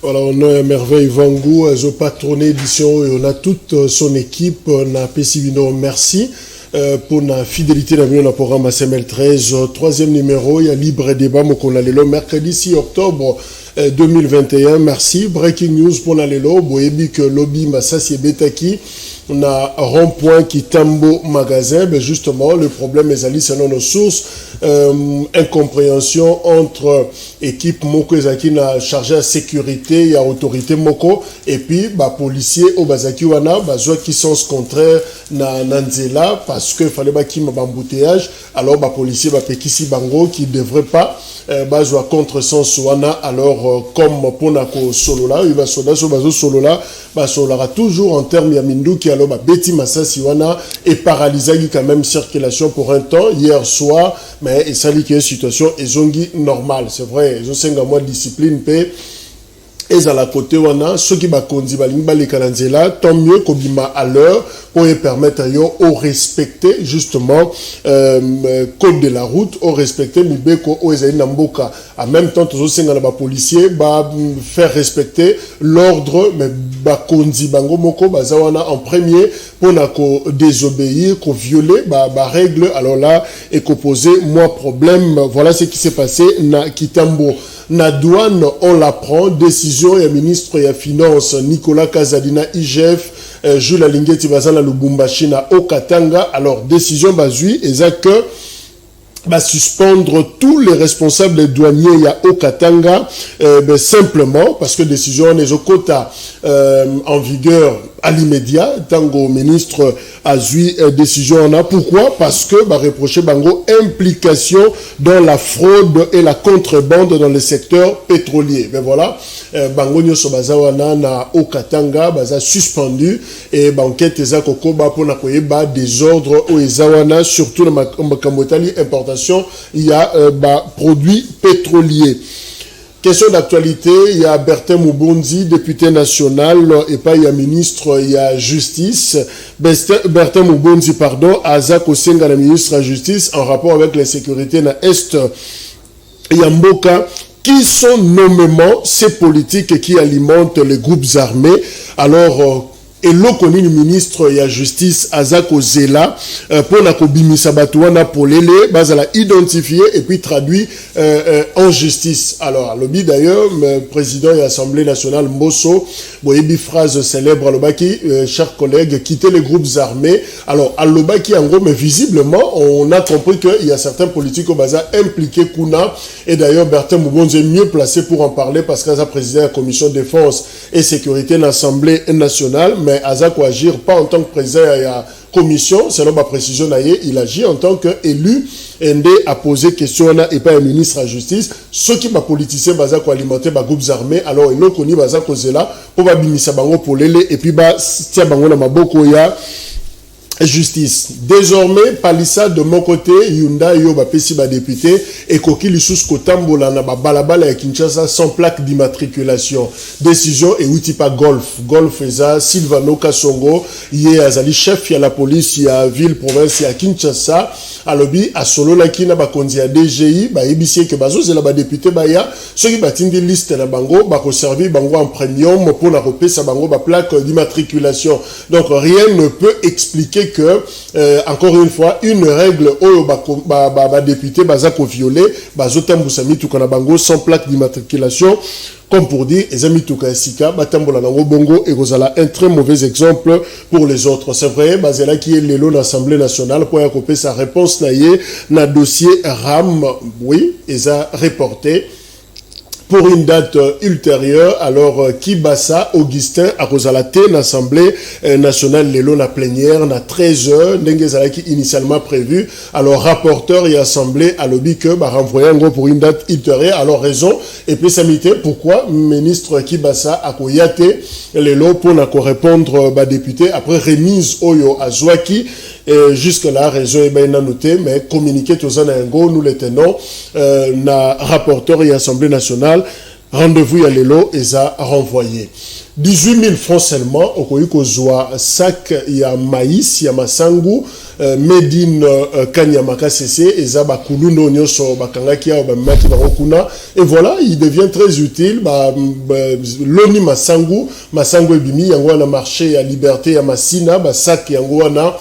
Voilà, on a Merveille Vangu, je patronné édition et on a toute son équipe. On a Pessivino, merci pour la fidélité dans le programme SML13. Troisième numéro, il y a Libre Débat, on a le mercredi 6 octobre 2021. Merci. Breaking news pour la Lelo, Boébi que lobby Massassi Betaki. On a rond-point qui tambo magasin, mais justement, le problème est allé selon nos sources, incompréhension entre équipe Moko Ezaki na chargé à sécurité et à autorité Moko, et puis, policiers au Bazaki Wana, soit qui sens contraire na Nanzela, parce que fallait qu'il y ait un embouteillage, alors, policier, Pekisi Bango, qui devrait pas, soit contre sens Wana, alors, comme Ponako Solola, il va Solola, Solola, toujours en termes Yamindu qui alors Betty Massassi wana est paralysé quand même circulation pour un temps hier soir, mais ça dit qu'il y a une situation ezongi normale, c'est vrai, ils ont 5 mois de discipline paix. Et à la côté wana ceux qui bakondi balinga les kalanzela tant mieux kobima à l'heure pour permettre à yo au respecter justement code de la route au respecter mibeko au ezali namboka en même temps tous senga na ba policier ba faire respecter l'ordre mais bakondi bango moko bazawana en premier pour na ko désobéir ko violer ba règle alors là et ko poser moi problème. Voilà ce qui s'est passé na Kitambo. Na douane, on l'apprend, décision et ministre et finance Nicolas Kazadina IGF, Jules Alingeti Bazana Lubumbashi na Okatanga. Alors décision basui et ça que suspendre tous les responsables douaniers à Okatanga simplement parce que décision les quota en vigueur à l'immédiat tango ministre Azui décision on a pourquoi parce que reprocher bango implication dans la fraude et la contrebande dans le secteur pétrolier. Mais voilà bango nyoso bazawana na Okatanga baza suspendu et banquette eza kokoba pour na koyeba désordre au ezawana surtout na makamotali importation il y a produits pétroliers. Question d'actualité, il y a Bertin Moubounzi, député national, et pas il y a ministre, il y a justice. Bertin Moubounzi, pardon, Azak Osenga, la ministre de la justice, en rapport avec la sécurité dans l'Est, Yamboka, qui sont nommément ces politiques qui alimentent les groupes armés. Alors, et l'oconi le ministre de la justice Azako Zela pour la kobimi sabatouana pour l'élé bazala identifié et puis traduit en justice. Alors lobby d'ailleurs le président de l'Assemblée nationale Mbosso boyebi phrase célèbre alobaki chers collègues quittez les groupes armés. Alors alobaki en gros mais visiblement on a compris que il y a certains politiques au bazar impliqués kuna et d'ailleurs Bertin Moubonze est mieux placé pour en parler parce qu'il a présidé la commission défense et sécurité de l'Assemblée nationale. Mais Azako agir pas en tant que président de la commission, selon ma précision, il agit en tant qu'élu. Ndé a posé question et pas un ministre de la justice. Ceux qui sont politiciens, Bazako alimenter les groupes armés, alors ils n'ont connu Bazako Zela pour bimisa bango pour l'élé et puis tia bango na maboko ya justice. Désormais, Palissa de mon côté, Hyundai yo bapesi ba député et koki lissus kotambola na balabala ya Kinshasa sans plaque d'immatriculation. Décision et Witipa Golf. Golf eza Silvano Kasongo, yé azali chef ya la police ya ville province ya Kinshasa. Alobi a solo la kina ba konzi ya DGI ba ebisi que bazo zela ba député ba ya ceux qui batindi liste na bango ba ko servir bango en premium pour na repesa bango ba plaque d'immatriculation. Donc rien ne peut expliquer que encore une fois une règle oyo ba député bazako violer bazotambusa tout kana bango sans plaque d'immatriculation comme pour dire les amis tout sika batambola nango bongo et gozala un très mauvais exemple pour les autres. C'est vrai bazela qui est l'élo de l'Assemblée nationale pour accoper sa réponse na dossier RAM oui ils a reporté pour une date ultérieure. Alors Kibasa Augustin a Rosalate l'Assemblée nationale l'élo la plénière na 13h n'engezalaki initialement prévu. Alors rapporteur et assemblée a lobby que renvoyer en gros pour une date ultérieure. Alors raison et puis samité pourquoi ministre Kibasa a koyate l'élo pour na ko répondre député après remise oyo azwaki. Jusque là raison est bien noté mais communiqué tous en go nous les tenons na rapporteur et assemblée nationale rendez-vous ya lelo eza renvoyé 18 000 francs seulement okoyi kozwa sac ya maïs ya masangu made in Kanyamaka CC eza bakulundo nyonso bakangaki ya bamaki na kuna et voilà il devient très utile loni masangu ebimi yango na marché ya liberté ya Masina sac yango wana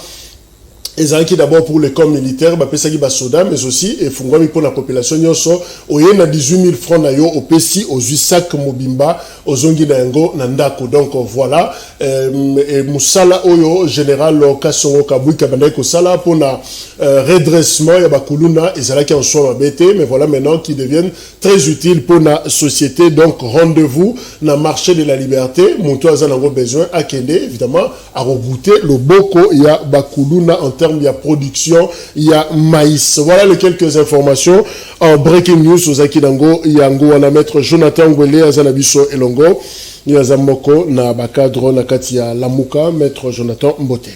ezalaki d'abord pour les corps militaires bapesaki basoda mais aussi efungwami pour la population nyonso oye na 18 000 francs na yo opesi ozwi sac mobimba ozongi na yango na ndako donc voilà et musala oyo général Kasongo Kabuika bandaki kosala pour na redressement ya bakuluna ezalaki en soi mabete mais voilà maintenant qui deviennent très utiles pour la société donc rendez-vous na marché de la liberté monto aza nango besoin akende évidemment à regoûter le boko ya bakuluna en termes de production, il y a maïs. Voilà les quelques informations en breaking news aux Akidango, Yango, on a maître Jonathan Ngwele, Azanabiso Elongo, Yazamoko, na Bakadro, na Katia Lamuka, maître Jonathan Mbote.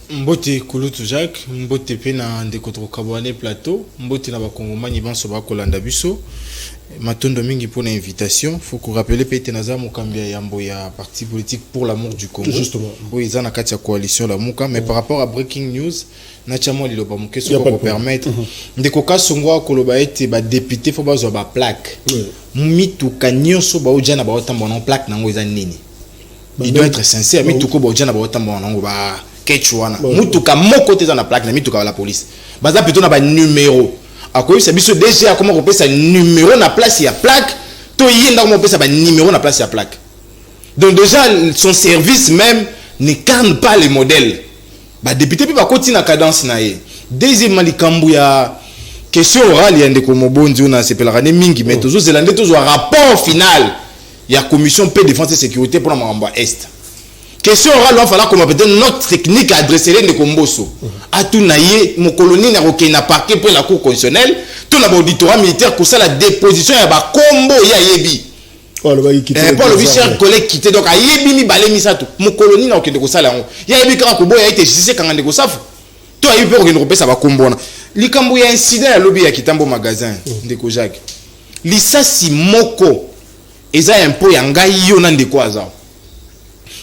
Mbote Kulutu Jacques, Mbote Pena Ndekotro Kabouane Plateau, Mbote na Bakongomani Banso Bakolanda Biso. Matondo mingi pour l'invitation. Faut qu'on rappelle Pete Naza Mukambia Yambo ya parti politique pour l'amour du Congo. Justement. Oui, ils ont la coalition la Muka. Mais par rapport à breaking news, Nachamo Liloba Muke, ce qu'on peut permettre. Ndeko Songwa Koloba ete ba député faut bazo ba plaque. Mitu kanyoso ba ojana ba otambo non plaque nango eza nini. Il doit être sincère. Mitu ko ba ojana ba otambo nango ba ketchwana. Mutu ka moko te na plaque na mitu ka la police. Baza plutôt na ba numéro. À quoi ça biso déjà comment on peut ça numéro na place ya plaque to yenda comment on peut ça numéro na place ya plaque donc déjà son service même ne carne pas les modèles ba député puis ba continue na cadence na ye deuxièmement likambu ya question orale ya ndeko mobondi na sepelakane mingi mais toujours zelande toujours rapport final ya commission paix défense et sécurité pour la Mamba Est. Question orale, il va falloir qu'on peut-être notre technique à adresser les Komboso. À tout naïe, mon colonie n'a aucun parquet pour la cour constitutionnelle. Tout l'auditorat militaire pour ça la déposition ya ba combo ya yebi. Pour le cher collègue quitté donc a yebi mi balé mi ça tout. Mon colonie n'a aucun de ça là. Ya yebi quand Kobo a été justifié quand on safu. Toi il peut qu'on repère ça va combo na. Likambo ya incident à lobby ya Kitambo magasin ndeko Jacques. Lisasi moko eza impôt ya ngai yo na ndeko aza.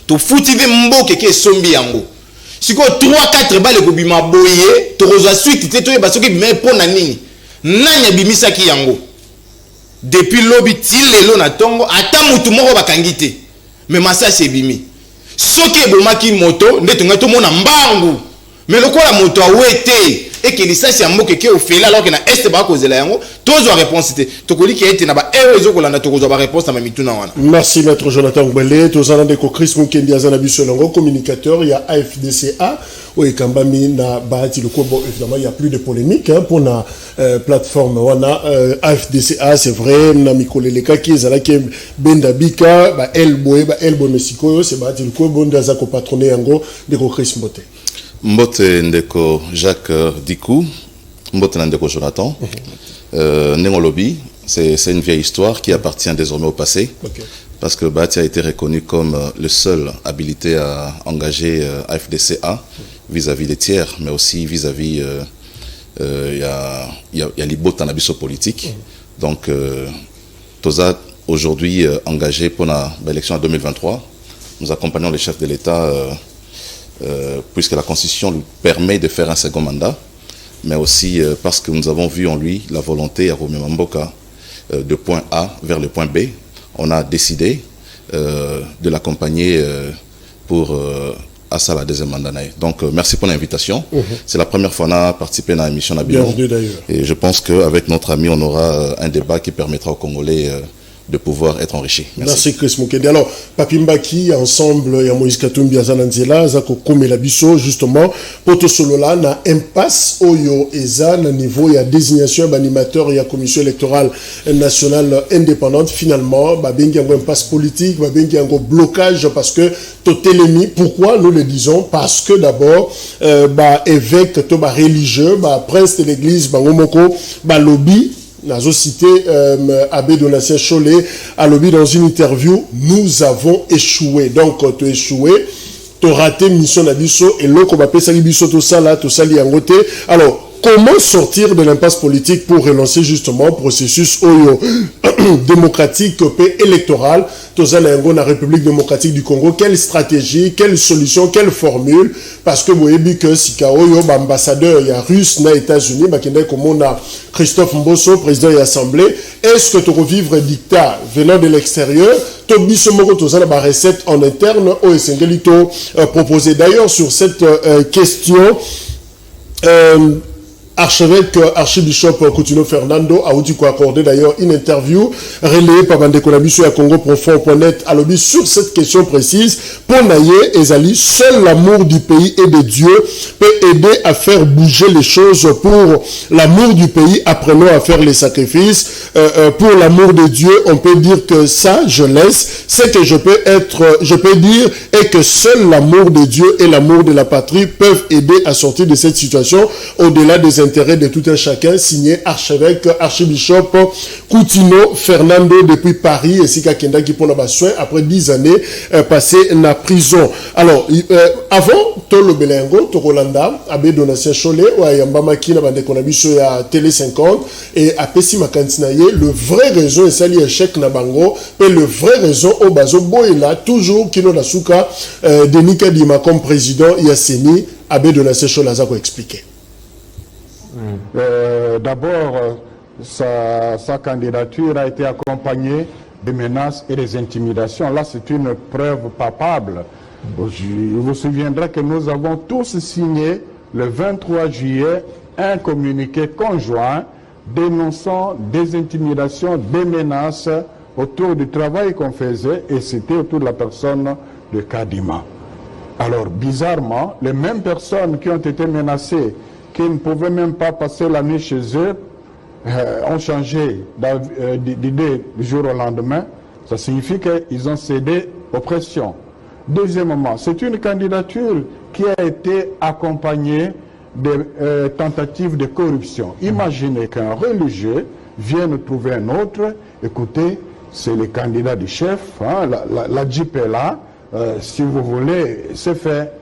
To futibe mboke ke sombi yango siko 3-4 balles ko bima boye to rozwa suite te to yeba soki bima pona nini nanya bimisa ki yango depuis lobi tilelo na tongo ata mutu moko bakangite mais masa se bimi soki ebomaki moto nde tonga to mona mbangu mais lokola moto awete et que lisasi ya mboke ke ofela alors que na est ba kozela yango tozo réponse te tokoli ki ete na ba ezo kolanda tokozwa ba réponse na mituna wana. Merci maître Jonathan Ngwele tozana ndeko Chris Mukendi azana biso longo communicateur il y a AFDCA o ekambami na bahati le kobo évidemment il y a plus de polémique hein, pour la plateforme wana AFDCA c'est vrai na mikoleleka ki ezala ke benda bika ba elbo mesiko c'est bahati le kobo ndaza ko patronner yango ndeko Chris Mbote. Mbote ndeko Jacques Dikou, Mbote ndeko Jonathan, Nengo Lobby, c'est une vieille histoire qui appartient désormais au passé, parce que Bahati a été reconnu comme le seul habilité à engager AFDCA vis-à-vis des tiers, mais aussi vis-à-vis il y a l'ibota nabiso politique. Donc Toza aujourd'hui engagé pour l'élection en 2023. Nous accompagnons les chefs de l'État. Puisque la Constitution lui permet de faire un second mandat, mais aussi parce que nous avons vu en lui la volonté à Romy Mamboka de point A vers le point B. On a décidé de l'accompagner pour à ça la deuxième mandat. Donc merci pour l'invitation. C'est la première fois qu'on a participé à l'émission Nabilon. Et je pense qu'avec notre ami, on aura un débat qui permettra aux Congolais de pouvoir être enrichi. Merci Chris Mukendi. Alors, Papimbaki, ensemble, il y a Moïse Katumbi, Azananzela, Zako Komelabiso, justement, Poto Solola, na impasse Oyo Eza, na niveau, il y a désignation d'animateur, il y a commission électorale nationale indépendante. Finalement, Babengi un impasse politique, Babengi un blocage parce que Totelemi, pourquoi nous le disons? Parce que d'abord, évêque, Toba religieux, prince de l'église, Bangomoko, lobby, Nazo cité Abbé Donatien Cholet à lobby dans une interview, nous avons échoué. Donc tu as échoué, tu as raté mission Nabiso et l'autre va payer ça Biso tout ça là, tout ça li angoté. Alors comment sortir de l'impasse politique pour relancer justement le processus démocratique et électoral dans la République démocratique du Congo? Quelle stratégie, quelle solution, quelle formule? Parce que vous voyez que si ambassadeur, il y a russe, na États-Unis, comme on a Christophe Mbosso, président de l'Assemblée, est-ce que tu revivre un dictat venant de l'extérieur? Tobi Somoro, tu as la recette en interne, au Essengelito proposé. D'ailleurs, sur cette question, archibishop Coutinho Fernando a accordé d'ailleurs une interview relayée par Bandeko Nabiso à CongoProfond.net à l'objet sur cette question précise. Pour Naye Ezali, seul l'amour du pays et de Dieu peut aider à faire bouger les choses. Pour l'amour du pays, apprenons à faire les sacrifices. Pour l'amour de Dieu, on peut dire que ça, je laisse. Ce que je peux dire est que seul l'amour de Dieu et l'amour de la patrie peuvent aider à sortir de cette situation au-delà des intérêts de tout un chacun, signé archibishop Coutinho Fernando depuis Paris, et Sika Kenda qui pour la soin après 10 années passées en prison. Alors, avant, Tolo Belengo, Torolanda, Abbé Donatien Cholet, ou Ayamba Makina, Bandekonabiso à Télé 50, et à Pessi Makantinaye, le vrai raison, et ça, l'échec Nabango, et le vrai raison, au Bazo Boela, toujours Kino Nasuka, Denika Dima comme président, Yasseni, Abbé Donatien Cholet, a expliqué. D'abord, sa candidature a été accompagnée de menaces et des intimidations. Là, c'est une preuve palpable. Vous vous souviendrez que nous avons tous signé le 23 juillet un communiqué conjoint dénonçant des intimidations, des menaces autour du travail qu'on faisait, et c'était autour de la personne de Kadima. Alors, bizarrement, les mêmes personnes qui ont été menacées, qui ne pouvaient même pas passer la nuit chez eux, ont changé d'idée du jour au lendemain. Ça signifie qu'ils ont cédé aux pressions. Deuxièmement, c'est une candidature qui a été accompagnée de tentatives de corruption. Imaginez qu'un religieux vienne trouver un autre. Écoutez, c'est le candidat du chef, hein, la Jeep est là, si vous voulez, c'est fait.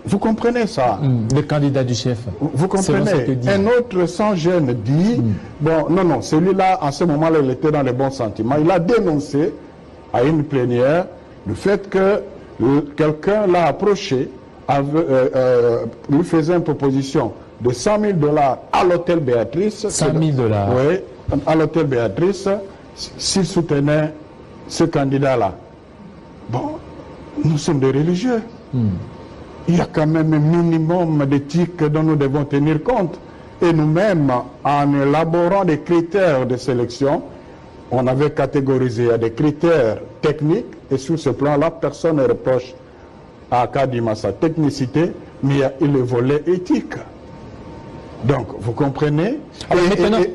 Vous comprenez ça? Le candidat du chef. Vous comprenez? Un autre sans gêne dit, bon, non, celui-là, en ce moment-là, il était dans les bons sentiments. Il a dénoncé à une plénière le fait que quelqu'un l'a approché, lui faisait une proposition de $100 000 à l'hôtel Béatrice. $100 000. Oui, à l'hôtel Béatrice, s'il soutenait ce candidat-là. Bon, nous sommes des religieux. Il y a quand même un minimum d'éthique dont nous devons tenir compte. Et nous-mêmes, en élaborant des critères de sélection, on avait catégorisé des critères techniques, et sur ce plan-là, personne ne reproche à Kadima sa technicité, mais il y a le volet éthique. Donc, vous comprenez? Alors,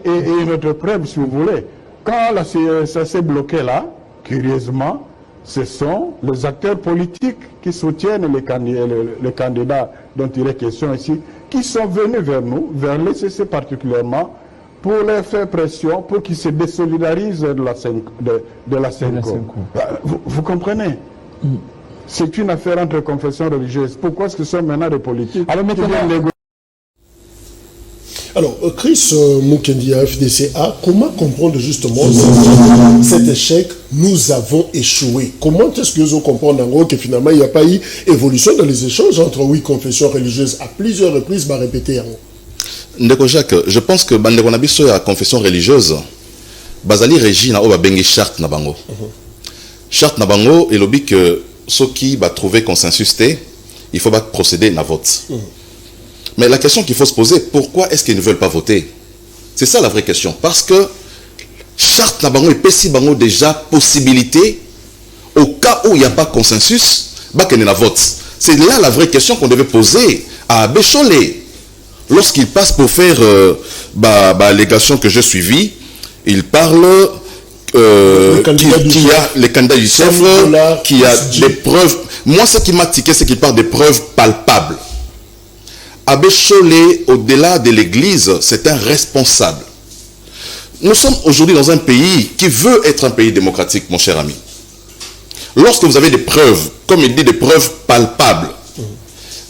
et une autre preuve, si vous voulez, quand ça s'est bloqué là, curieusement, ce sont les acteurs politiques qui soutiennent les candidats dont il est question ici, qui sont venus vers nous, vers l'ECC particulièrement, pour leur faire pression, pour qu'ils se désolidarisent de la Senko. Vous comprenez? C'est une affaire entre confessions religieuses. Pourquoi est-ce que ce sont maintenant des politiques? Alors, Chris Mukendi, FDCA, comment comprendre justement cet échec? Nous avons échoué. Comment est-ce que nous comprenons que finalement il n'y a pas eu évolution dans les échanges entre confessions religieuses à plusieurs reprises, répéter? Ndeko Jacques, je pense que Bandeko Nabiso ya confession religieuse, Bazali Régine a bengi charte na bango. Charte na bango et lobby que ceux qui va trouver consensus il faut procéder à vote. Mais la question qu'il faut se poser, pourquoi est-ce qu'ils ne veulent pas voter? C'est ça la vraie question. Parce que charte na bango et pessi bango déjà possibilité, au cas où il n'y a pas consensus, qu'il y ait vote. C'est là la vraie question qu'on devait poser à Bécholé. Lorsqu'il passe pour faire l'allégation que j'ai suivie, il parle les candidats du chef, qui a des preuves. Moi, ce qui m'a tiqué, c'est qu'il parle des preuves palpables. Abbé Cholé, au-delà de l'église, c'est un responsable. Nous sommes aujourd'hui dans un pays qui veut être un pays démocratique, mon cher ami. Lorsque vous avez des preuves, comme il dit, des preuves palpables,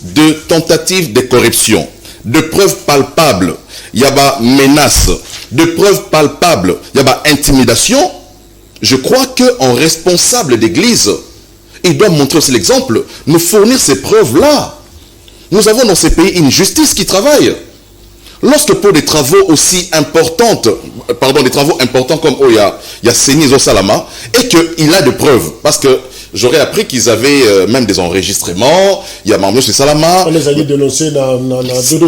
de tentatives de corruption, de preuves palpables, il y a des menaces, de preuves palpables, il y a des intimidations, je crois qu'un responsable d'église, il doit montrer aussi l'exemple, nous fournir ces preuves-là. Nous avons dans ces pays une justice qui travaille. Lorsque pour des travaux aussi importants, des travaux importants comme il y a Séni Salama, et qu'il a de preuves, parce que j'aurais appris qu'ils avaient même des enregistrements, il y a Marmio Salama. On les a dénoncés dans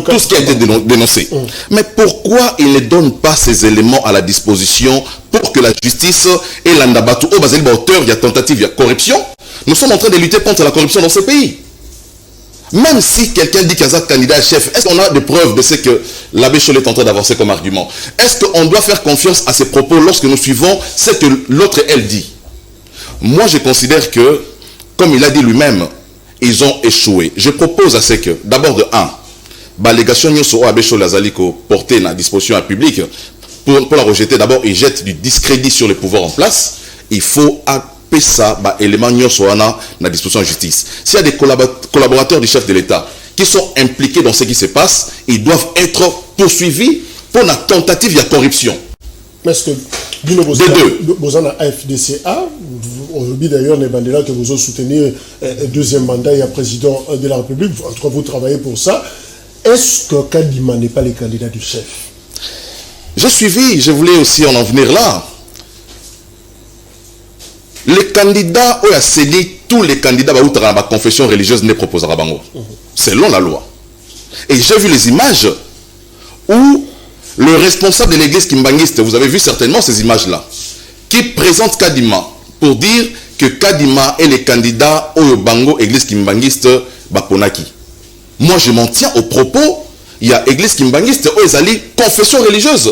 tout ce qui a été dénoncé. Mais pourquoi il ne donne pas ces éléments à la disposition pour que la justice et l'Andabatu, au Basel, auteur, il y a tentative, il y a corruption. Nous sommes en train de lutter contre la corruption dans ce pays. Même si quelqu'un dit qu'il y a un candidat chef, est-ce qu'on a des preuves de ce que l'abbé Cholet est en train d'avancer comme argument? Est-ce qu'on doit faire confiance à ses propos lorsque nous suivons ce que l'autre, elle, dit? Moi, je considère que, comme il a dit lui-même, ils ont échoué. Je propose à ce que, d'abord de 1, l'allégation sur l'abbé Cholet Azaliko portée à disposition publique, pour la rejeter, d'abord, il jette du discrédit sur les pouvoirs en place. Il faut ça, élément sur la disposition de justice. S'il y a des collaborateurs du chef de l'État qui sont impliqués dans ce qui se passe, ils doivent être poursuivis pour la tentative de corruption. Est-ce que vous avez un FDCA, aujourd'hui d'ailleurs, les bandits que vous avez soutenu deuxième mandat, il y a président de la République, en tout cas vous travaillez pour ça. Est-ce que Kadima n'est pas le candidat du chef? J'ai suivi, je voulais aussi en venir là. Les candidats, tous les candidats dans la confession religieuse ne proposent pas bango. Selon la loi. Et j'ai vu les images où le responsable de l'église kimbangiste, vous avez vu certainement ces images-là, qui présente Kadima pour dire que Kadima est le candidat au bango église kimbangiste baponaki. Moi, je m'en tiens aux propos. Il y a église kimbangiste où ils allaient confession religieuse.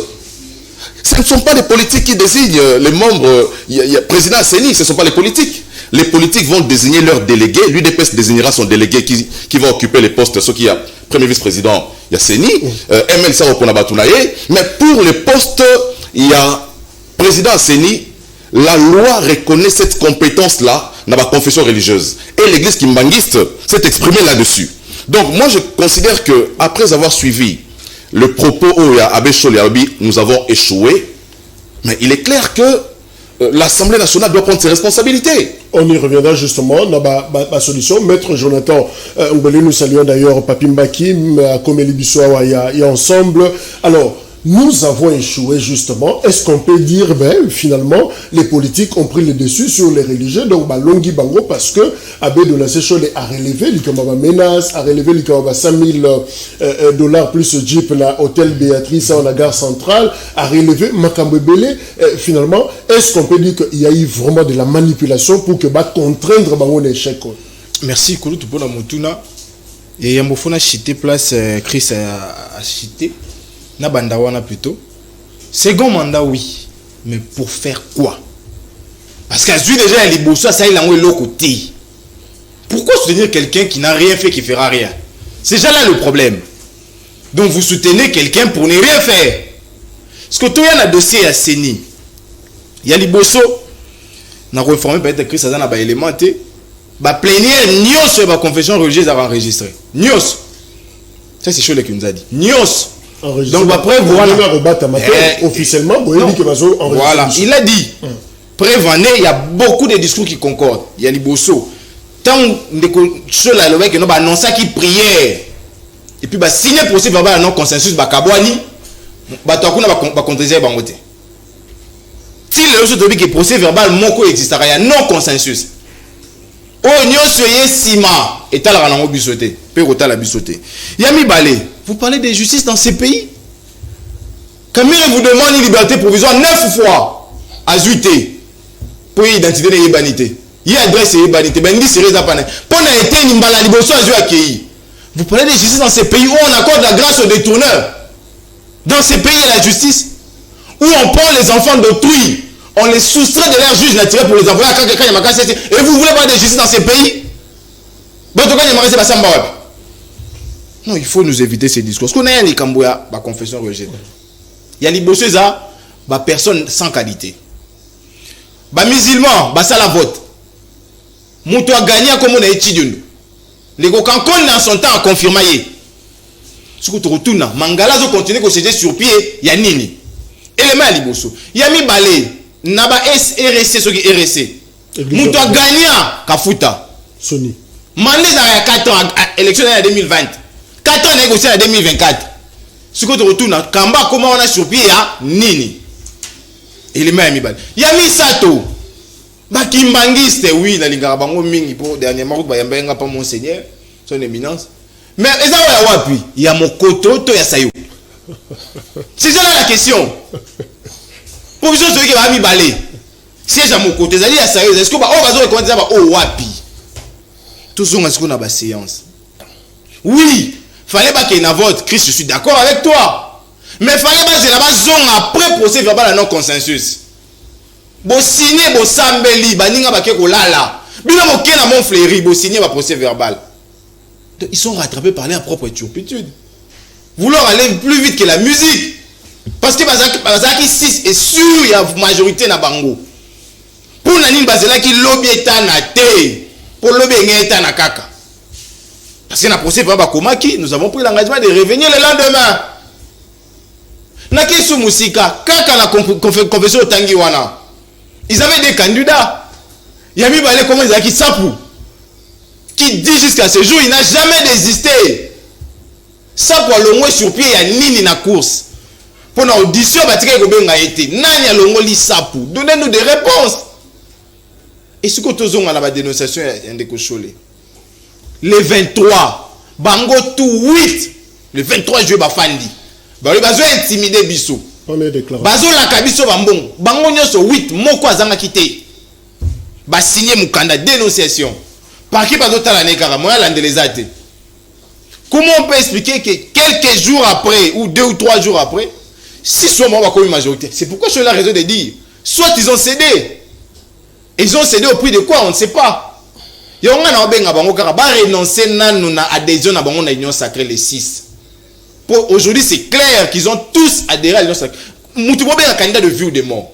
Ce ne sont pas les politiques qui désignent les membres. Il y a président Séni, ce ne sont pas les politiques. Les politiques vont désigner leurs délégués. L'UDPS désignera son délégué qui va occuper les postes. Ce qui y a premier vice-président, il y a Séni. MLC Oponabatunaye. Mais pour les postes, il y a président Séni. La loi reconnaît cette compétence-là dans la confession religieuse. Et l'église kimbangiste s'est exprimée là-dessus. Donc moi je considère que après avoir suivi le propos où Abbé Cholet nous avons échoué, mais il est clair que l'Assemblée nationale doit prendre ses responsabilités. On y reviendra justement dans la solution. Maître Jonathan, nous saluons d'ailleurs Papi Mbaki, Komeli Bissoa, il y a ensemble. Alors, nous avons échoué justement. Est-ce qu'on peut dire, finalement, les politiques ont pris le dessus sur les religieux, donc Longi Bango, parce que Abbé de la Cholet a relevé l'Ikamba menace, a relevé l'Ikamba 5000 $ plus Jeep na hôtel Béatrice en la gare centrale, a relevé Makambo Belé. Finalement, est-ce qu'on peut dire qu'il y a eu vraiment de la manipulation pour que contraindre Bango l'échec? Merci Kouloutou pour la Moutuna. Et Yambofona chité place Chris a chité. Na bandawana plutôt. Second mandat, oui. Mais pour faire quoi? Parce qu'à celui déjà, il est beau, ça il a l'autre côté. Pourquoi soutenir quelqu'un qui n'a rien fait, qui ne fera rien? C'est déjà là le problème. Donc vous soutenez quelqu'un pour ne rien faire. Parce que toi, il y a un dossier à Séni. Il y a les bosso. On a reformé peut-être Chris Azan a élémenté. Bah, plénière, Nios, la confession religieuse a enregistré. Nios. Ça, c'est Cholet qui nous a dit. Nios. Donc après voilà, officiellement voilà, il a dit preuve année, il y a beaucoup de discours qui concordent. Il y a les bossos tant de choses là le mec no ba annoncer qui prière et puis ba signer procès verbal non consensus ba kabwani ba to kuna ba contester ba ngote si le autre tobi que procès verbal moko existera, il y a non consensus. Oh nyonso ye sima etala na ngo bisoté pe kotala bisoté yami balé. Vous parlez de justice dans ces pays. Camille vous demande une liberté provisoire 9 fois à zuité pour identité de l'ébanité. Il y a adresse l'ébanité. Ben dit c'est pas pour été une maladie vous parlez de justice dans ces pays où on accorde la grâce aux détourneurs. Dans ces pays, il y a la justice où on prend les enfants d'autrui, on les soustrait de leur juge naturel pour les envoyer à quelqu'un. Et vous voulez pas de justice dans ces pays? Non, il faut nous éviter ces discours. Parce qu'on a les Cambouya, la confession religieuse. Il y a les bosseux, personne sans qualité. Les musulmans, ça la vote. Moutou a gagné comme on a étudié. Les Gokankon dans son temps à confirmer. Ce que tu retournes, Mangala zo continue que c'était sur pied, ya nini. Élément liboso. Ya mi balé, naba RSC ce qui RSC. Muto a gagné Kafuta. Sony. Mandé dans 4 ans élection en 2020. 4 ans négocié en 2024. Ce que tu retournes, Kamba comment on a sur pied ya nini. Élément mi balé. Ya mi sato. Bakimbangiste oui na lingara bango mingi pour dernièrement ba yamba pas monseigneur son éminence. Mais eza wa wapi ya mokoto to ya sayo. C'est ça la question. Provision celui qui va mi balé. Si ya mokoto ezali ya sayo, est-ce que ba o bazo reconnaître ça ba o wapi? Tout ce qu'on a ba séance. Oui, fallait pas qu'il y ait un vote. Christ, je suis d'accord avec toi. Mais fallait pas que là-bas zone après procès verbal à non consensus. Bo signer bo sambeli baninga bake ko lala. Bino mo kena mon fléri bo signer ba procès verbal. Ils sont rattrapés par leur propre turpitude. Vouloir aller plus vite que la musique. Parce que Bazaki 6 est sûr il y a majorité na bango. Pour nani bazela ki lobby eta na te. Pour lobby ngeta na kaka. Parce que na procès verbal komaki, nous avons pris l'engagement de revenir le lendemain. Na kesu musika kaka na confession otangi wana. Ils avaient des candidats. Yami Balé comment ils ont qui sapou. Qui dit jusqu'à ce jour il n'a jamais désisté. Sapou a longo sur pied il y a nini na course. Pour notre audition batika kobenga été. Nani a longo li sapou. Donnez-nous des réponses. Et ce que tous ont à la dénonciation est de Kocholé. Le 23 bango tout 8 le 23 juillet bafandi. Ba besoin intimider biso. Bazo la kabiso bambon. Bango nyoso 8 moko azanga kité. Ba signer mukanda dénonciation. Par qui bazo tala nekara moya landelezate. Comment on peut expliquer que quelques jours après ou 2 ou 3 jours après si soit moi comme une majorité. C'est pourquoi je suis la raison de dire soit ils ont cédé. Ils ont cédé au prix de quoi on ne sait pas. Yonga na obenga bango kara ba renoncer nanu na adhésion na bango na union sacrée les 6. Aujourd'hui, c'est clair qu'ils ont tous adhéré à l'Union sacrée. Moutoubobe est un candidat de vie ou de mort.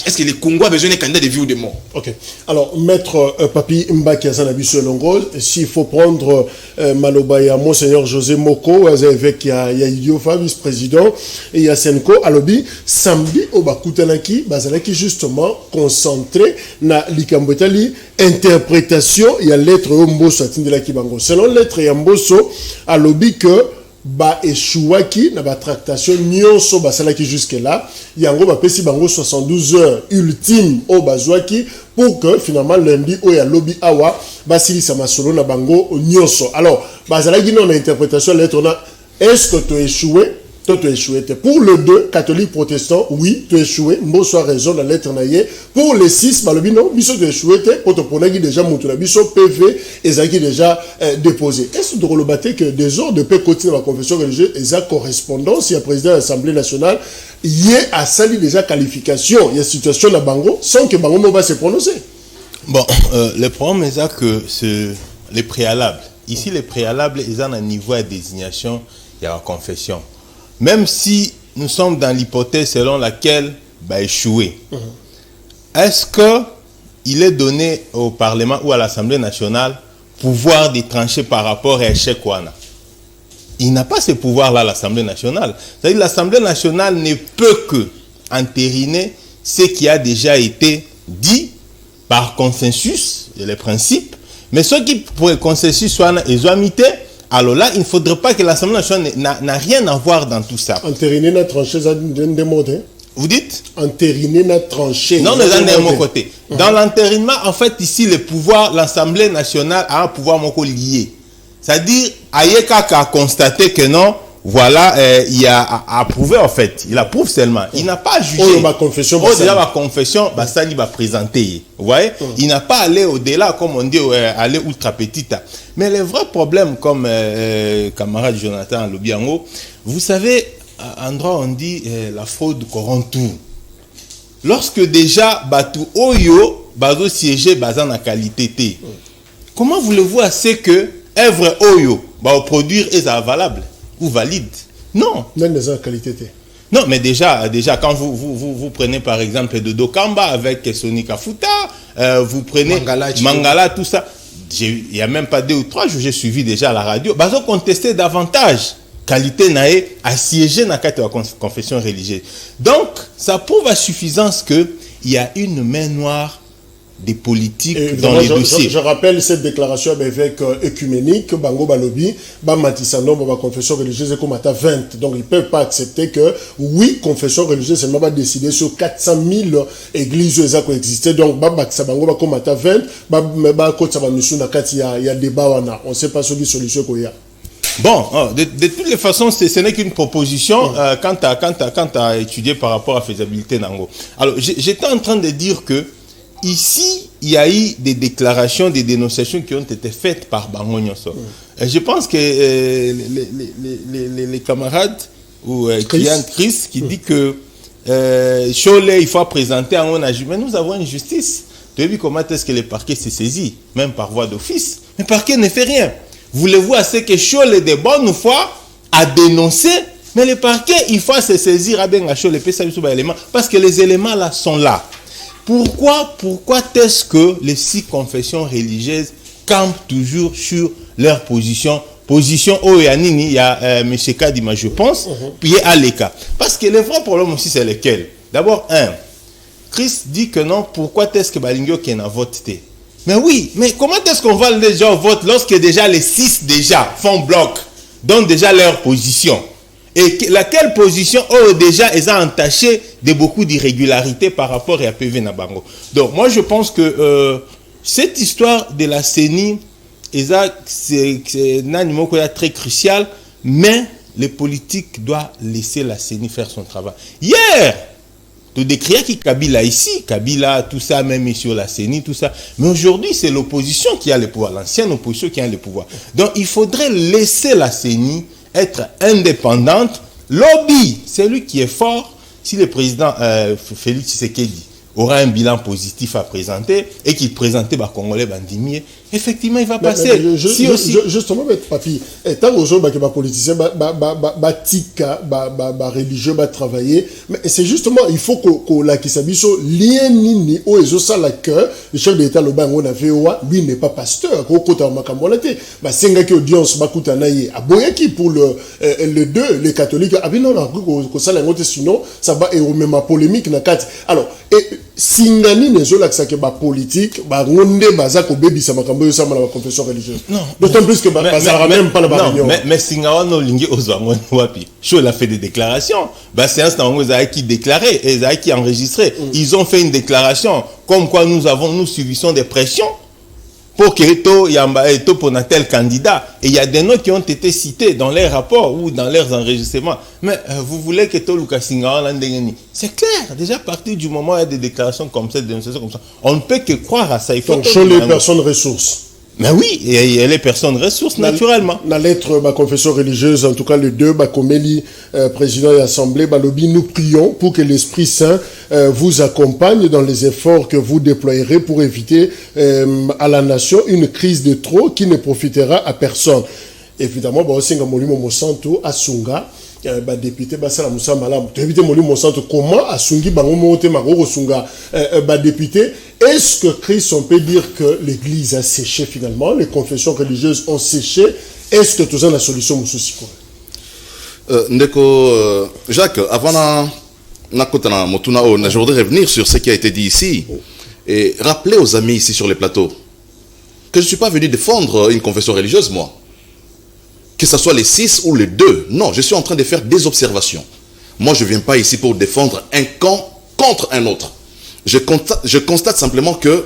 Est-ce que les Congolais ont besoin d'un candidat de vie ou de mort? Ok. Alors, maître Papi Mbaki Azanabiso Longo, s'il faut prendre Malobaya, Monseigneur José Moko, avec Yofa, vice-président, et Yasenko, Alobi, Sambi, Obakutanaki, Bazalaki, justement, concentré na Likambotali, interprétation, il y a lettre Mboso, Atindela Kibango. Selon lettre Mboso, Alobi que ba échouaki na ba tractation nyonso basalaki jusque là yango ba pesi bango 72 heures ultime au bazwaki pour que finalement lundi o ya lobby awa basilisa masolo na bango nyonso. Alors bazalaki non interprétation lettre na est-ce que tu as échoué? Toi, tu as échoué. Pour le 2, catholique protestant, oui, tu as échoué. Mboso a raison dans la lettre naïe. Pour les 6, Balobi, non, biso tu as échoué. Pour te prendre déjà Moutoula, biso PV, et qui déjà déposé. Est-ce que tu as que des ordres de paix continuent la confession religieuse et sa correspondance, il y a président de l'Assemblée nationale, il y a sali déjà qualification, il y a situation de Bango, sans que Bango va se prononcer. Bon, le problème est que les préalables. Ici, les préalables, ils ont un niveau de désignation, il y a la confession. Même si nous sommes dans l'hypothèse selon laquelle échouer, est-ce qu'il est donné au Parlement ou à l'Assemblée nationale pouvoir de trancher par rapport à l'échec Wana? Il n'a pas ce pouvoir-là, l'Assemblée nationale. C'est-à-dire que l'Assemblée nationale ne peut que entériner ce qui a déjà été dit par consensus, les principes, mais ceux qui, pour le consensus, soient examités. Alors là, il ne faudrait pas que l'Assemblée nationale n'a rien à voir dans tout ça. Entériner la tranchée, ça démode. Vous dites? Entériner la tranchée. Non, mais de mon côté. Dans l'entérinement, en fait, ici, le pouvoir, l'Assemblée nationale a un pouvoir lié. C'est-à-dire, Ayeka a constaté que non, voilà, il a approuvé en fait. Il approuve seulement. Il n'a pas jugé. Ma confession. Déjà, ma confession, ça il va présenter. Vous voyez? Il n'a pas allé au-delà, comme on dit, aller ultra petite. Mais le vrai problème, comme camarade Jonathan Lobiango, vous savez, en droit, on dit la fraude corrompt tout. Lorsque déjà, Batu Oyo, Bazo siégé, Bazan a qualité T. Comment voulez-vous assez que œuvre Oyo, produire est valable ou valide? Non. Non, mais déjà quand vous prenez par exemple Dodo Kamba avec Sony Kafuta, vous prenez Mangala, tout ça. Il n'y a même pas 2 ou 3 jours, j'ai suivi déjà à la radio. Ils ont contesté davantage. qualité nae assiégé na kati la confession religieuse. Donc ça prouve à suffisance que il y a une main noire des politiques dans les dossiers. Je rappelle cette déclaration avec écuménique, Bango Balobi, Matisano, ma confession religieuse est comme à 20. Donc ils ne peuvent pas accepter que, oui, confession religieuse, c'est pas décidé sur 400 000 églises qui existent. Donc, Bango comme à 20, il y a débat, on ne sait pas sur les solutions qu'il y a. Bon, de toutes les façons, ce n'est qu'une proposition quant à étudier par rapport à la faisabilité d'Ango. Alors, j'étais en train de dire que ici, il y a eu des déclarations, des dénonciations qui ont été faites par Bango Nyonso. Je pense que les camarades, ou Chris, qui dit que Cholet, il faut présenter un âge. Mais nous avons une justice. Tu as vu comment est-ce que le parquet s'est saisi, même par voie d'office. Mais le parquet ne fait rien. Voulez-vous assez que Cholet de bonne foi a dénoncé, mais le parquet, il faut se saisir à bien à Cholet, parce que les éléments là sont là. Pourquoi est-ce que les 6 confessions religieuses campent toujours sur leur position au Yanini, il y a M. Kadima, je pense, puis il y a Aleka. Parce que le vrai problème aussi, c'est lequel? D'abord, Chris dit que non, pourquoi est-ce que Balingio qui a voté? Mais oui, mais comment est-ce qu'on va les gens voter lorsque déjà les 6 déjà font bloc, donnent déjà leur position? Et laquelle position déjà est entachée de beaucoup d'irrégularités par rapport à PV Nabango. Donc moi je pense que cette histoire de la CENI, c'est un animal très crucial, mais les politiques doivent laisser la CENI faire son travail. Hier, tu décris qui Kabila ici, Kabila, tout ça, même sur la CENI, tout ça. Mais aujourd'hui, c'est l'opposition qui a le pouvoir, l'ancienne opposition qui a le pouvoir. Donc il faudrait laisser la CENI être indépendante. Lobby, c'est lui qui est fort. Si le président Félix Tshisekedi aura un bilan positif à présenter et qu'il présentait Congolais Bandimier, effectivement, il va passer. Justement, papi, tant aujourd'hui que les politiciens, tika, religieux, travailler, mais c'est justement, il faut que la Kisabiso, lien ni au et ça la cœur, le chef d'État, le banc, on a fait, lui n'est pas pasteur, au côté de Makambolate, c'est un gars audience, Bakutanaye, à Boyaki pour le 2, les catholiques, ah, non, ça la sinon, ça va, et même ma polémique, alors, et, Singani nezola que ba politique ba ronde baza ko bebi sa makambo sa la confession religieuse. Non. D'autant plus que ça même pas la réunion. Mais Singawa no lingi ozwango wapi. Cho a fait des déclarations. Ba séance na ngoza qui déclaré et za qui enregistré. Ils ont fait une déclaration comme quoi nous subissons des pressions pour que Eto pour un tel candidat. Et il y a des noms qui ont été cités dans leurs rapports ou dans leurs enregistrements. Mais vous voulez que To Lucas Singawa l'andengeni. C'est clair. Déjà, à partir du moment où il y a des déclarations comme ça, des dénonciations comme ça, on ne peut que croire à ça. Il faut donc, les personnes ressources. Mais oui, et les personnes ressources, naturellement. La lettre, ma confession religieuse, en tout cas les 2, Komeli, président de l'Assemblée, Balobi, nous prions pour que l'Esprit Saint vous accompagne dans les efforts que vous déployerez pour éviter à la nation une crise de trop qui ne profitera à personne. Évidemment, Molimo Monsanto, Asunga, député, Basala Moussa Malam, député Molimo Monsanto, comment Asungi, Bangomote, Magoro Sunga, député. Est-ce que Christ, on peut dire que l'Église a séché finalement, les confessions religieuses ont séché? Est-ce que tout ça, la solution, Moussoussiko? Ndeko, Jacques, avant je voudrais revenir sur ce qui a été dit ici et rappeler aux amis ici sur les plateaux que je ne suis pas venu défendre une confession religieuse, moi. Que ce soit les 6 ou les 2. Non, je suis en train de faire des observations. Moi, je ne viens pas ici pour défendre un camp contre un autre. Je constate simplement que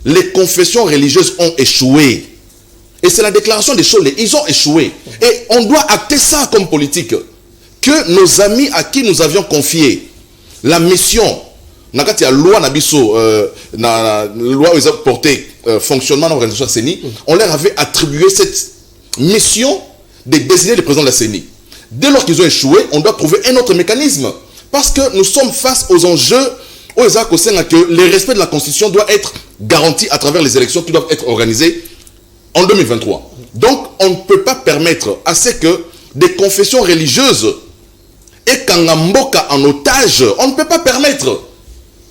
les confessions religieuses ont échoué. Et c'est la déclaration des Cholet. Ils ont échoué. Et on doit acter ça comme politique. Que nos amis à qui nous avions confié la mission, la loi Nabiso, la loi où ils ont porté fonctionnement de l'organisation de la CENI, on leur avait attribué cette mission de désigner le président de la CENI. Dès lors qu'ils ont échoué, on doit trouver un autre mécanisme. Parce que nous sommes face aux enjeux que le respect de la Constitution doit être garanti à travers les élections qui doivent être organisées en 2023. Donc, on ne peut pas permettre à ce que des confessions religieuses et Kangamboka en otage, on ne peut pas permettre.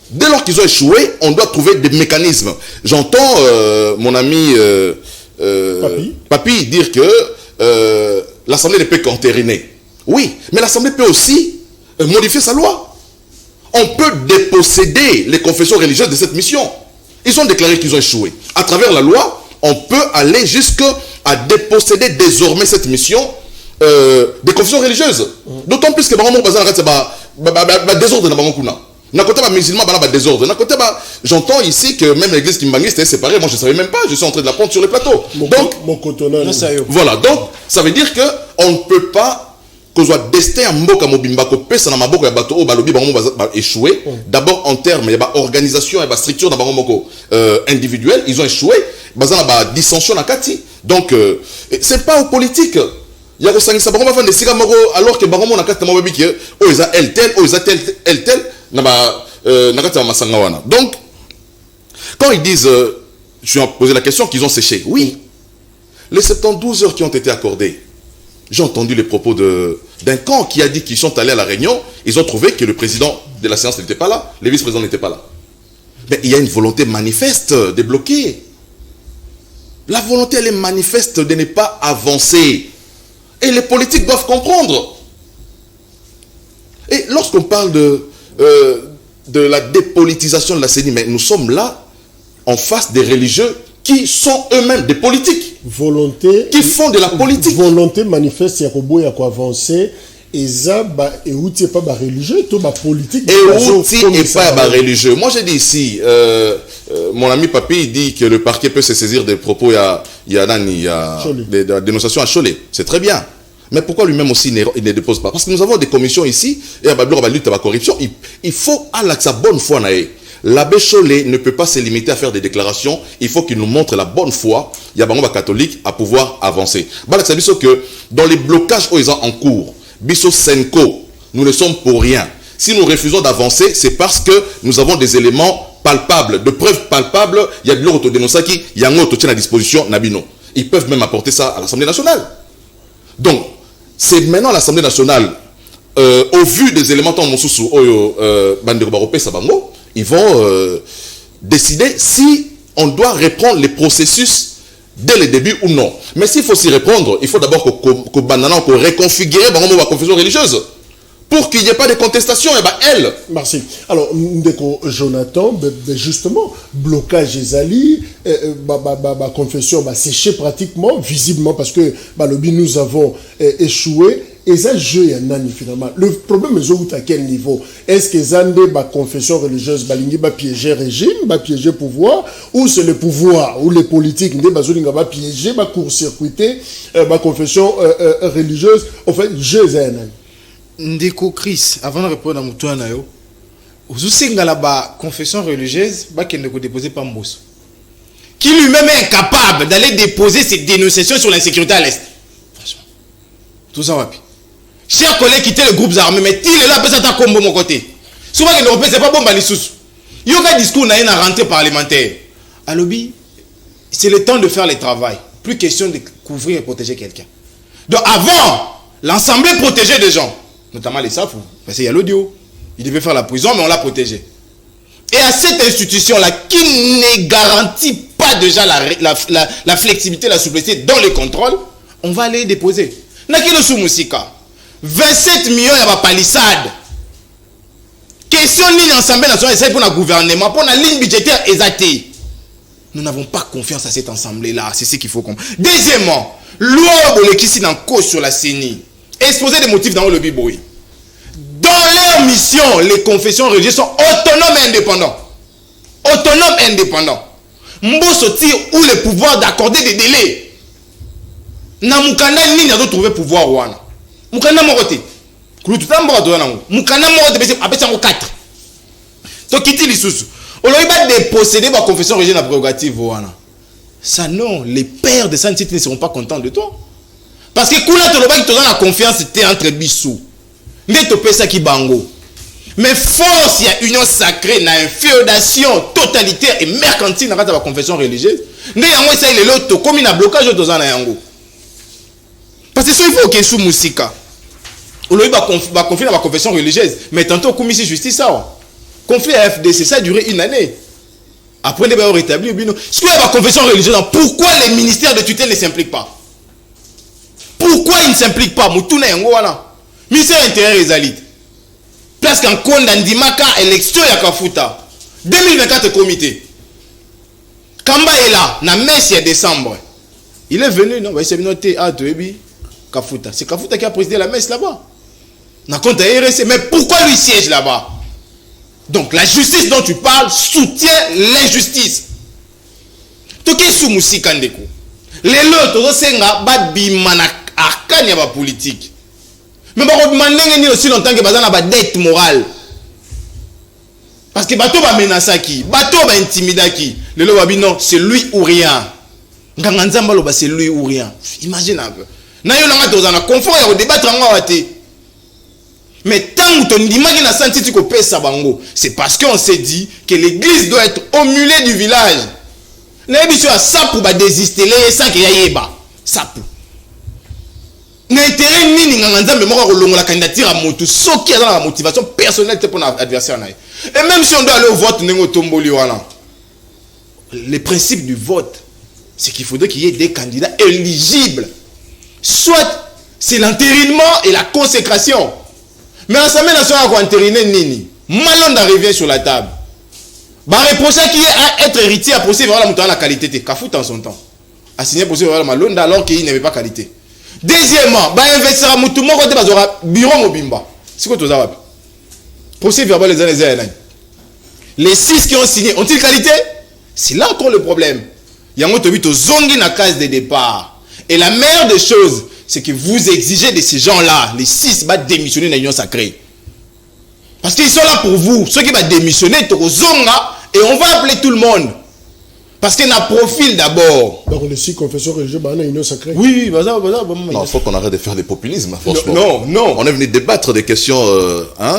Dès lors qu'ils ont échoué, on doit trouver des mécanismes. J'entends mon ami Papi dire que l'Assemblée ne peut qu'entériner. Oui, mais l'Assemblée peut aussi modifier sa loi. On peut déposséder les confessions religieuses de cette mission. Ils ont déclaré qu'ils ont échoué. À travers la loi, on peut aller jusqu'à déposséder désormais cette mission des confessions religieuses. D'autant plus que désordre dans le musulman, désordre. J'entends ici que même l'église kimbangiste est séparée. Moi, je ne savais même pas. Je suis en train de l'apprendre sur les plateaux. Donc, voilà. Donc, ça veut dire qu'on ne peut pas que soit destin à mboka mobimba ko pesa na maboko ya bato o balobi bango ba échoué. D'abord en termes il y a organisation et structure na bango moko individuelle, ils ont échoué. Bazana ba dissension na kati. Donc c'est pas aux politiques. Il y a ko sangisa bango ba fa nesika moko alors que bango na kati na mababi ki o isa el tel na ba na kati na masanga wana. Donc quand ils disent je vais poser la question qu'ils ont séché. Oui. Les 72 heures qui ont été accordées. J'ai entendu les propos d'un camp qui a dit qu'ils sont allés à la réunion, ils ont trouvé que le président de la séance n'était pas là, le vice-président n'était pas là. Mais il y a une volonté manifeste de bloquer. La volonté, elle est manifeste de ne pas avancer. Et les politiques doivent comprendre. Et lorsqu'on parle de la dépolitisation de la CENI, mais nous sommes là en face des religieux qui sont eux-mêmes des politiques. Volonté. Qui font de la politique. Volonté manifeste, il y a quoi avancer. Et ça, et outil pas religieux, tout ma politique. Et outil et pas religieux. Moi, j'ai dit ici, mon ami Papi dit que le parquet peut se saisir des propos, il y a des dénonciations à Cholet. C'est très bien. Mais pourquoi lui-même aussi il ne dépose pas? Parce que nous avons des commissions ici, et à la lutte à la corruption, il faut à sa bonne foi. L'abbé Cholet ne peut pas se limiter à faire des déclarations. Il faut qu'il nous montre la bonne foi. Il y a des catholiques à pouvoir avancer. Que dans les blocages où ils sont en cours, Bisso Senko, nous ne sommes pour rien. Si nous refusons d'avancer, c'est parce que nous avons des éléments palpables, de preuves palpables. Il y a de l'autodénonciation, il y a un autre à disposition, Nabino. Ils peuvent même apporter ça à l'Assemblée nationale. Donc, c'est maintenant l'Assemblée nationale, au vu des éléments dans mon sous ils vont décider si on doit reprendre les processus dès le début ou non. Mais s'il faut s'y répondre, il faut d'abord qu'on reconfigure la confession religieuse pour qu'il n'y ait pas de contestation. Et elle. Merci. Alors, Jonathan, justement, blocage des alliés, confession séché pratiquement, visiblement, parce que nous avons échoué. Et ça, jeu est nani finalement. Le problème est à quel niveau? Est-ce que Zande, confession religieuse, balingi, piéger régime, piéger pouvoir, ou c'est le pouvoir, ou les politiques, va piéger, court-circuiter, confession religieuse? En fait, jeu est nani. Ndeko Chris, avant de répondre à Moutouana, vous savez que la confession religieuse, qui ne déposer pas Mbosso, qui lui-même est incapable d'aller déposer ses dénonciations sur l'insécurité à l'Est. Franchement. Tout ça va. Chers collègues, quittez le groupe armé, mais il est là, peut-être à combo mon côté. Souvent, il ne c'est pas bon, il y a un discours, il y a une rentrée parlementaire. À lobby, c'est le temps de faire le travail. Plus question de couvrir et protéger quelqu'un. Donc, avant, l'Assemblée protégeait des gens, notamment les SAF, parce qu'il y a l'audio. Il devait faire la prison, mais on l'a protégé. Et à cette institution-là, qui ne garantit pas déjà la flexibilité, la souplesse dans les contrôles, on va aller déposer. Nakilo Soumousika. 27 millions de palissades. Question ligne Assemblée nationale pour le gouvernement, pour la ligne budgétaire exactée. Nous n'avons pas confiance à cette assemblée-là, c'est ce qu'il faut comprendre. Deuxièmement, loi qui est en cause sur la CENI, exposer des motifs dans le biboui. Dans leur mission, les confessions religieuses sont autonomes et indépendants. Autonomes et indépendants. Mbosso tire où le pouvoir d'accorder des délais. Namukanda ni n'a trouvé pouvoir wana. Mukanda morote. Kulututa mboto wana. Mukanda morote bese apesa ngo 4. To kiti lisusu. Oloiba déposséder ma confession religieuse na prérogative wana. Ça non, les pères de Saint-Tite ne seront pas contents de toi. Parce que kuna to loba ki tozana confiance était entre bisou. Mais to pesa ki bango. Mais force il y a union sacrée na inféodation totalitaire et mercantile dans la confession religieuse. Ndé yango ça il est là to comme na blocage tozana yango. Parce que il faut que sous Moussika. On va confier dans la confession religieuse. Mais tantôt, comme ici, justice, ça. Conflit à FDC, ça a duré une année. Après, on va rétablir. Ce qu'il y a la confession religieuse, pourquoi les ministères de tutelle ne s'impliquent pas? pourquoi il ne s'implique pas? Moutouna yango wana. Ministère intérieur les alites. Parce qu'en Kondandimaka, élection ya Kafuta. 2024 comité. Kamba est là, na messe ya décembre. Il est venu, non? Il s'est noté à Toebi, Kafuta. C'est Kafuta qui a présidé la messe là-bas. Na compte RSC. Mais pourquoi lui siège là-bas? Donc la justice dont tu parles soutient l'injustice. Toki Soumousi Kandeko. Les lots, senga ba bimana arkanya ba politique. Mais ba demander ni aussi longtemps que bazana ba dette morale. Parce que bateau ba menasaki, bateau ba intimidaki. Le lot ba non, c'est lui ou rien. Nganganzamba lo ba c'est lui ou rien. Imagine un peu. Na yo langa tozana confort ya débattre nga waté. Mais tant que tu n'imagines pas senti que pesa bango, c'est parce qu'on s'est dit que l'église doit être au milieu du village. L'émission a ça pour désister les sans qu'il y ait pas. Ça pour. N'intérêt ni n'engagement mais moi on la candidature à moto, ce qui est dans la motivation personnelle pour l'adversaire. Et même si on doit aller au vote, n'engo tomboli wana. Le principe du vote, c'est qu'il faudrait qu'il y ait des candidats éligibles. Soit c'est l'entérinement et la consécration. Mais l'Assemblée nationale a entériné Nini. Malonda revient sur la table. Bah reprocher qui est à être héritier à procéder vers la qualité de Kafout en son temps. A signé procéder vers Malonda alors qu'il n'avait pas qualité. Deuxièmement, bah investir à Moutouma côté bazora bureau mobimba. C'est quoi tout ça? Procès verbal les années. Les 6 qui ont signé ont-ils qualité? C'est là encore le problème. Il y a un autre zongi na case de départ. Et la meilleure des choses, c'est que vous exigez de ces gens-là, les 6 va démissionner dans l'union sacrée. Parce qu'ils sont là pour vous. Ceux qui vont démissionner, et on va appeler tout le monde. Parce qu'il y a un profil d'abord. Donc les 6 confessions religieuses, il y a une union sacrée. Oui, non, il faut qu'on arrête de faire des populismes, franchement. Non. On est venu débattre des questions,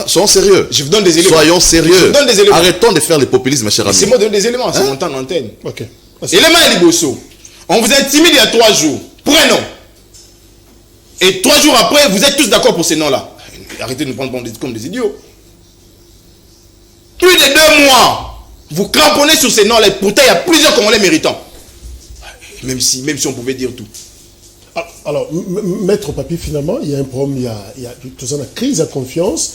soyons sérieux. Je vous donne des éléments. Soyons sérieux. Je vous donne des éléments. Arrêtons de faire des populismes, cher ami. C'est moi de donner des éléments, c'est mon temps d'antenne. Ok. Élément Liboso. On vous intimide il y a 3 jours. Prenons. Et 3 jours après, vous êtes tous d'accord pour ces noms-là. Arrêtez de nous prendre comme des idiots. Plus de 2 mois. Vous cramponnez sur ces noms-là. Pourtant, il y a plusieurs Congolais méritants. Même si on pouvait dire tout. Alors, Maître Papi, finalement, il y a un problème. Il y a une crise de confiance.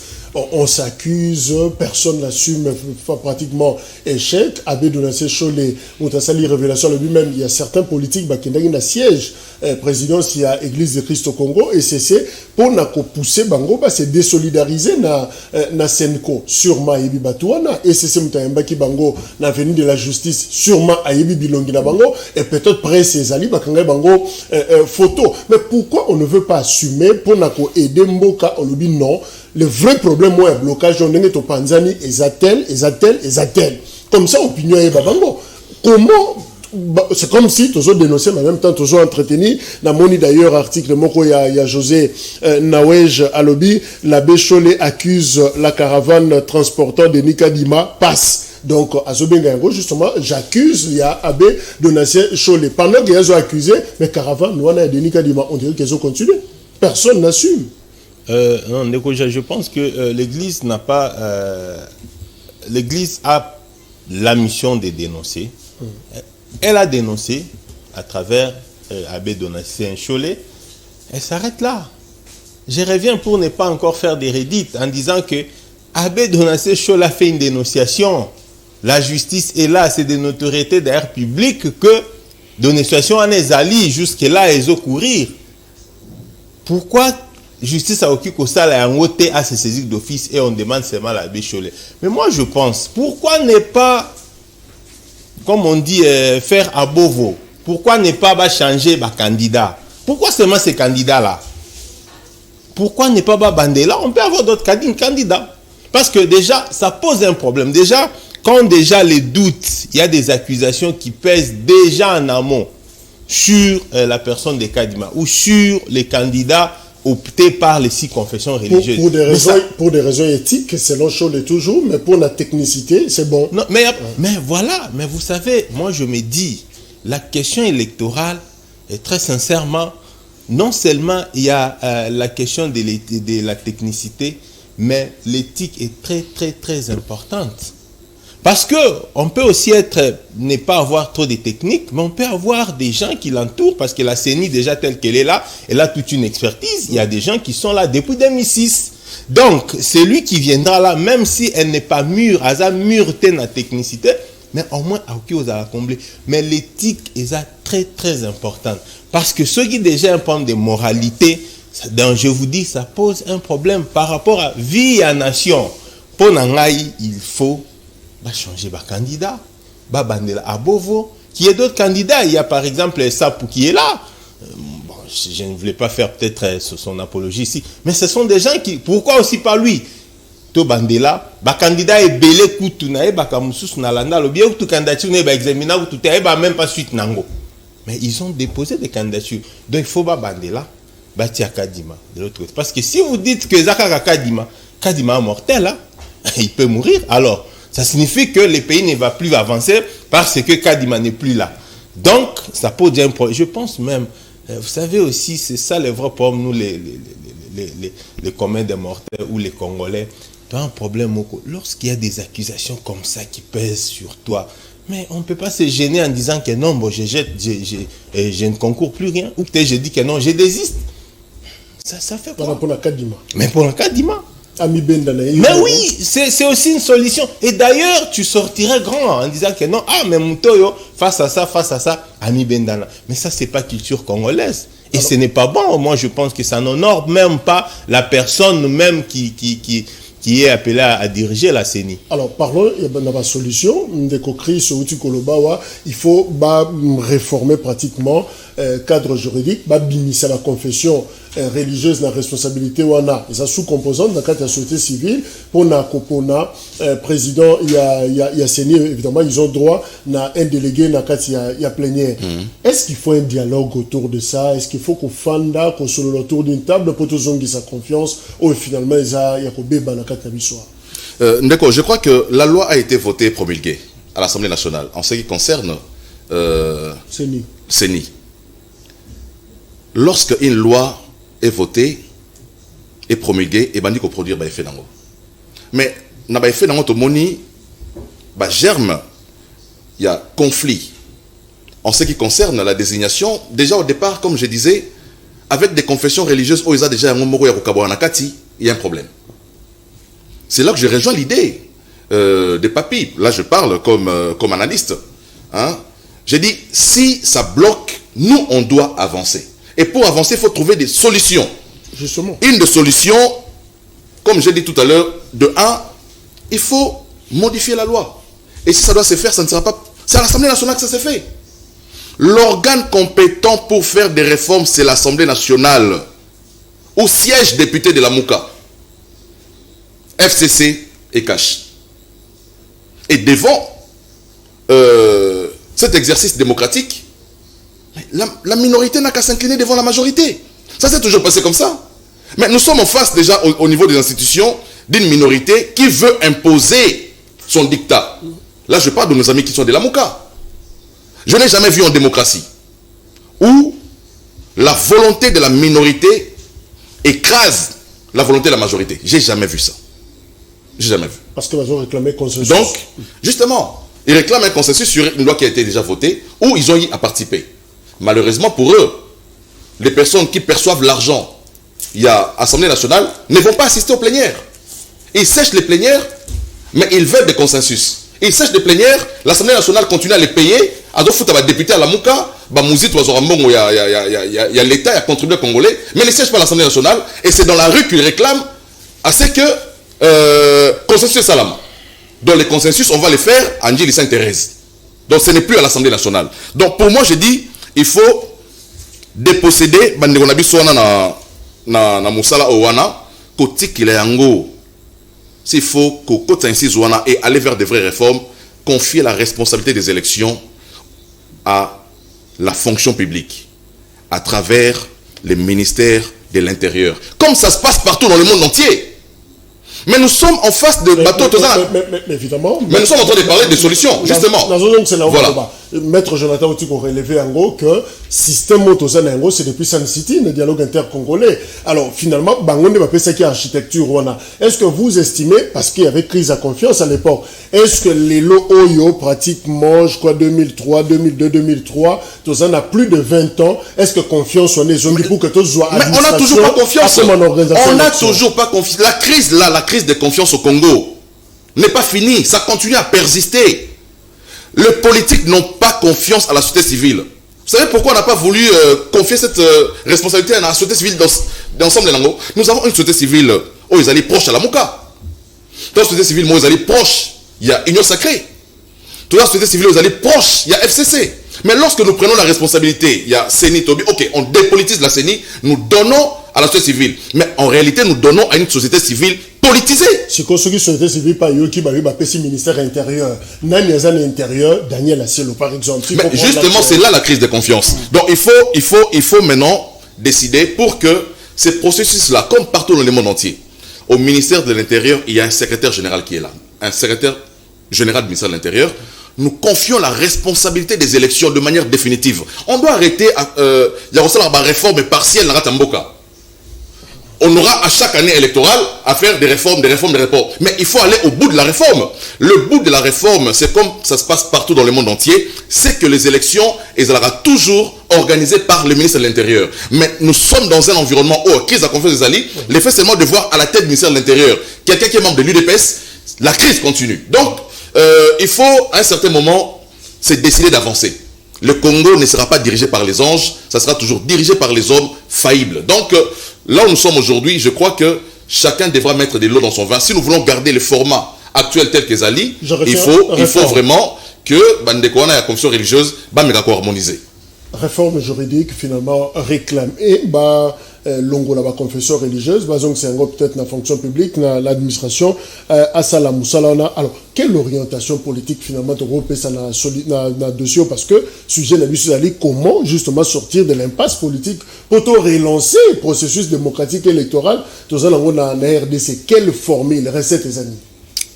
On s'accuse, personne n'assume, pratiquement échec. Abbé Donassé Cholé, Moutassali Révélation, lui-même, il y a certains politiques qui ont un siège présidence, il y a Église de Christ au Congo, et c'est pour pousser Bango, c'est désolidariser na Senko, sûrement Ayebi Batouana, et c'est Moutaïmba qui Bango, na venu de la justice, sûrement Ayebi Bilongi na Bango, et peut-être près ses alliés, Bango photo. Mais pourquoi on ne veut pas assumer pour aider Mboka, on lui dit non? Le vrai problème, moi, le blocage, on est au Panzani, et tel. Comme ça, opinion est babango. Comment, c'est comme si, toujours dénoncé, mais en même temps, toujours entretenu. Dans mon d'ailleurs, article, il y a José Nawej Alobi, l'abbé Cholé accuse la caravane transportant de Nikadima, passe. Donc, à Zobengango, justement, j'accuse, il y a Abbé Donassé Cholé. Pendant qu'ils ont accusé, mais caravane, nous, on a de Nikadima, on dirait qu'ils ont continué. Personne n'assume. Non, je pense que l'Église n'a pas... l'Église a la mission de dénoncer. Elle a dénoncé à travers Abbé Donassé Cholé. Elle s'arrête là. Je reviens pour ne pas encore faire des rédits en disant que Abbé Donassé Cholé a fait une dénonciation. La justice est là, c'est de notoriété d'ailleurs publique que dénonciation en est allée jusque-là et ont courir. Pourquoi justice a occupé au salle à un à se saisir d'office et on demande seulement à l'abbé Cholé? Mais moi je pense, pourquoi ne pas, comme on dit, faire à Bovo? Pourquoi ne pas changer ma candidat? Pourquoi seulement ces candidats-là? Pourquoi ne pas Bandela? On peut avoir d'autres candidats. Parce que déjà, ça pose un problème. Déjà, quand déjà les doutes, il y a des accusations qui pèsent déjà en amont sur la personne de Kadima ou sur les candidats optés par les 6 confessions religieuses. Pour des raisons éthiques, selon Cholé toujours, mais pour la technicité, c'est bon. Non, mais voilà, mais vous savez, moi je me dis, la question électorale est très sincèrement, non seulement il y a la question de la technicité, mais l'éthique est très très très importante. Parce que on peut aussi ne pas avoir trop de techniques, mais on peut avoir des gens qui l'entourent, parce que la CENI, déjà telle qu'elle est là, elle a toute une expertise. Il y a des gens qui sont là depuis 2006. Donc, c'est lui qui viendra là, même si elle n'est pas mûre, elle a mûreté dans la technicité, mais au moins, à vous la combler. Mais l'éthique est très, très importante. Parce que ceux qui déjà un problème de moralité, donc je vous dis, ça pose un problème par rapport à vie et à nation. Pour Nangaï, il faut changer de candidat. Bandela Abovo. Qui est d'autres candidats. Il y a par exemple Sapou qui est là. Bon, je ne voulais pas faire peut-être son apologie ici. Mais ce sont des gens qui... Pourquoi aussi pas lui? To Bandela, candidat est belé koutou na bakamusus na landa le bien tout candidature ne examiner ou tout même pas suite nango. Mais ils ont déposé des candidatures. Donc il faut Bandela Batia Kadima de l'autre côté. Parce que si vous dites que Zaka Kadima est mortel, hein, il peut mourir. Alors, ça signifie que le pays ne va plus avancer parce que Kadima n'est plus là. Donc, ça pose un problème. Je pense même, vous savez aussi, c'est ça le vrai problème, nous les communs des mortels ou les Congolais. Tu as un problème lorsqu'il y a des accusations comme ça qui pèsent sur toi. Mais on ne peut pas se gêner en disant que non, bon, je ne concours plus rien. Ou peut-être je dis que non, je désiste. Ça fait quoi? Pour la Kadima. Mais pour la Kadima. Mais oui, c'est aussi une solution. Et d'ailleurs, tu sortirais grand en disant que non, mais Moutoyo, face à ça, Ami Bendana. Mais ça, c'est pas culture congolaise. Et alors, ce n'est pas bon. Moi, je pense que ça n'honore même pas la personne même qui est appelée à diriger la CENI. Alors, parlons, il y a une solution. Il faut réformer pratiquement cadre juridique, c'est la confession religieuse, la responsabilité ou et ça sous-composante dans le cadre de la société civile pour le président il y a CENI, évidemment ils ont droit à un délégué dans le cadre il y a plénière. Est-ce qu'il faut un dialogue autour de ça? Est-ce qu'il faut qu'on fanda qu'on soit autour d'une table pour tous ont sa confiance ou finalement il y a dans le cadre de l'histoire? D'accord, je crois que la loi a été votée, promulguée à l'Assemblée nationale en ce qui concerne CENI. Lorsque une loi est votée et promulguée, et bandi qu'on produire effet d'ango. Mais na ba effet d'ango to moni germe, il y a conflit en ce qui concerne la désignation. Déjà au départ, comme je disais, avec des confessions religieuses, il y a un problème. C'est là que je rejoins l'idée des papis. Là, je parle comme analyste. Hein? J'ai dit, si ça bloque, nous, on doit avancer. Et pour avancer, il faut trouver des solutions. Justement. Une des solutions, comme j'ai dit tout à l'heure, il faut modifier la loi. Et si ça doit se faire, ça ne sera pas... C'est à l'Assemblée nationale que ça se fait. L'organe compétent pour faire des réformes, c'est l'Assemblée nationale. Où siègent députés de la Mouka, FCC et CACH. Et devant cet exercice démocratique, la minorité n'a qu'à s'incliner devant la majorité. Ça s'est toujours passé comme ça. Mais nous sommes en face déjà au niveau des institutions d'une minorité qui veut imposer son dictat. Là, je parle de nos amis qui sont de la Mouka. Je n'ai jamais vu en démocratie où la volonté de la minorité écrase la volonté de la majorité. J'ai jamais vu ça. J'ai jamais vu. Parce qu'ils ont réclamé consensus. Donc, justement, ils réclament un consensus sur une loi qui a été déjà votée où ils ont eu à participer. Malheureusement pour eux, les personnes qui perçoivent l'argent, il y a Assemblée nationale, ne vont pas assister aux plénières. Ils sèchent les plénières, mais ils veulent des consensus. Ils sèchent les plénières, l'Assemblée nationale continue à les payer, à d'autres députés à la Mouka, il y a l'État, il y a contribué congolais, mais ils ne siègent pas à l'Assemblée nationale, et c'est dans la rue qu'ils réclament à ce que consensus Salama. Donc les consensus, on va les faire à Ndjili Sainte-Thérèse. Donc ce n'est plus à l'Assemblée nationale. Donc pour moi, je dis, il faut déposséder Bandegonabi Soana na Moussala Owana, Kotikile Yango. S'il faut que et aller vers de vraies réformes, confier la responsabilité des élections à la fonction publique, à travers les ministères de l'Intérieur. Comme ça se passe partout dans le monde entier. Mais nous sommes en face de bateaux. Mais évidemment. Mais nous sommes en train de parler des solutions, justement. C'est là où voilà. Maître Jonathan Otiko relevé en gros que système Motozan en gros c'est depuis Sun City, le dialogue intercongolais. Alors finalement, Bangonde va penser qu'il y a architecture. Est-ce que vous estimez, parce qu'il y avait crise à confiance à l'époque, est-ce que les lots Oyo, pratiquement, je crois 2003, 2002, 2003, Tozan a plus de 20 ans, est-ce que confiance on est pour que tous soient mais on n'a toujours pas confiance. On n'a toujours pas confiance. La crise là, la crise de confiance au Congo n'est pas finie. Ça continue à persister. Les politiques n'ont pas confiance à la société civile. Vous savez pourquoi on n'a pas voulu confier cette responsabilité à la société civile dans l'ensemble des langues? Nous avons une société civile où ils allaient proches à la Mouka. Dans la société civile, où ils allaient proches, il y a Union Sacrée. Dans la société civile, où ils allaient proches, il y a FCC. Mais lorsque nous prenons la responsabilité, il y a CENI, Tobi, ok, on dépolitise la CENI, nous donnons à la société civile. Mais en réalité, nous donnons à une société civile politisée. Si on la société civile, pas yo qui va le ministère intérieur, Nanyazan intérieur, Daniel Asselo par exemple. Mais justement, c'est là la crise de confiance. Donc il faut maintenant décider pour que ces processus-là, comme partout dans le monde entier, au ministère de l'Intérieur, il y a un secrétaire général qui est là, un secrétaire général du ministère de l'Intérieur. Nous confions la responsabilité des élections de manière définitive. On doit arrêter, il y a aussi la réforme partielle dans Ratamboka. On aura à chaque année électorale à faire des réformes. Mais il faut aller au bout de la réforme. Le bout de la réforme, c'est comme ça se passe partout dans le monde entier, c'est que les élections, elles seront toujours organisées par le ministre de l'Intérieur. Mais nous sommes dans un environnement où, crise de confiance des alliés, l'effet seulement de voir à la tête du ministère de l'Intérieur quelqu'un qui est membre de l'UDPS, la crise continue. Donc, il faut à un certain moment se décider d'avancer. Le Congo ne sera pas dirigé par les anges, ça sera toujours dirigé par les hommes faillibles. Donc, là où nous sommes aujourd'hui, je crois que chacun devra mettre de l'eau dans son vin. Si nous voulons garder le format actuel tel que Zali, il faut vraiment que Bandekouana et la confiance religieuse harmoniser. Réforme juridique finalement réclamée. Longo la confession religieuse, donc c'est peut-être la fonction publique, l'administration, à Salamoussala. Alors, quelle orientation politique finalement tu ça na dossier parce que sujet la lutte comment justement sortir de l'impasse politique pour relancer le processus démocratique et électoral, tout allons na RDC, quelle formule, recette les amis?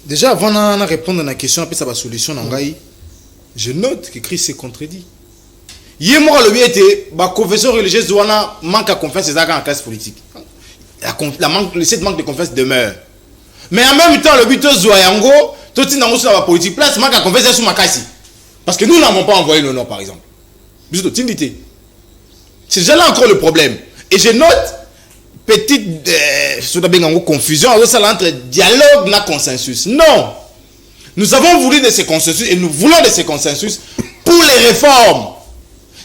Déjà avant de répondre à la question après ça va solution je note que Christ s'est contredit. Hier, moi, la confession religieuse manque à confiance dans la classe politique. Cette manque de confiance demeure. Mais en même temps, le but de Zoyango, tout le monde dans la politique, place manque à confiance sur ma casse. Parce que nous n'avons pas envoyé le nom, par exemple. C'est déjà là encore le problème. Et je note, petite confusion entre dialogue et consensus. Non! Nous avons voulu de ces consensus et nous voulons de ces consensus pour les réformes.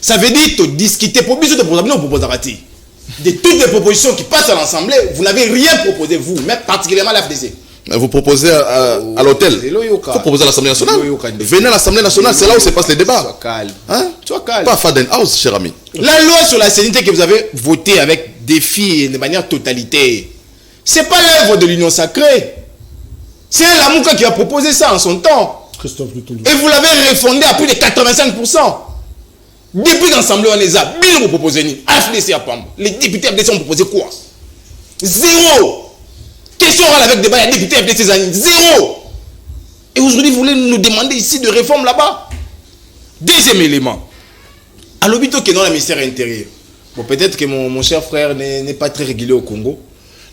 Ça veut dire que discuter pour plus de programmes, de toutes les propositions qui passent à l'Assemblée, vous n'avez rien proposé, vous, même particulièrement la FDC. Vous proposez à l'hôtel. Vous proposez à l'Assemblée nationale. Venez à l'Assemblée nationale, c'est là où se passe les débats. Sois calme. Hein? Sois calme. Pas Faden House, cher ami. La loi sur la sanité que vous avez votée avec défi et de manière totalitaire, c'est pas l'œuvre de l'Union sacrée. C'est la Mouka qui a proposé ça en son temps. Et vous l'avez refondé à plus de 85%. Depuis l'Assemblée, on les a bien proposé. Les députés FDC ont proposé quoi? Zéro. Question orale avec débat, les députés FDC, zéro. Et aujourd'hui, vous voulez nous demander ici de réforme là-bas? Deuxième élément. À l'hôpital qui est dans le ministère intérieur. Bon, peut-être que mon cher frère n'est pas très régulier au Congo.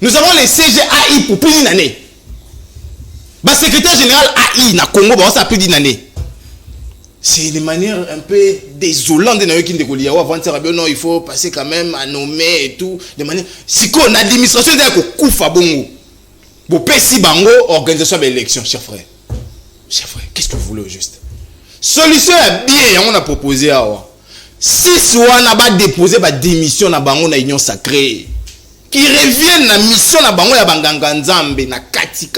Nous avons les CGAI pour plus d'une année. Le secrétaire général AI na Congo, ça a plus d'une année. C'est de manière un peu désolante non, il faut passer quand même à nommer et tout. De manière. Si qu'on a l'administration de Koufa Bongo. Bon, si Bango, organisation de l'élection, cher frère. Cher frère, qu'est-ce que vous voulez au juste? Solution est bien, on a proposé à si soit n'a pas déposé ma démission na Bango na Union Sacrée, qui revienne na mission na Bango ya Banganga Nzambe na Kati.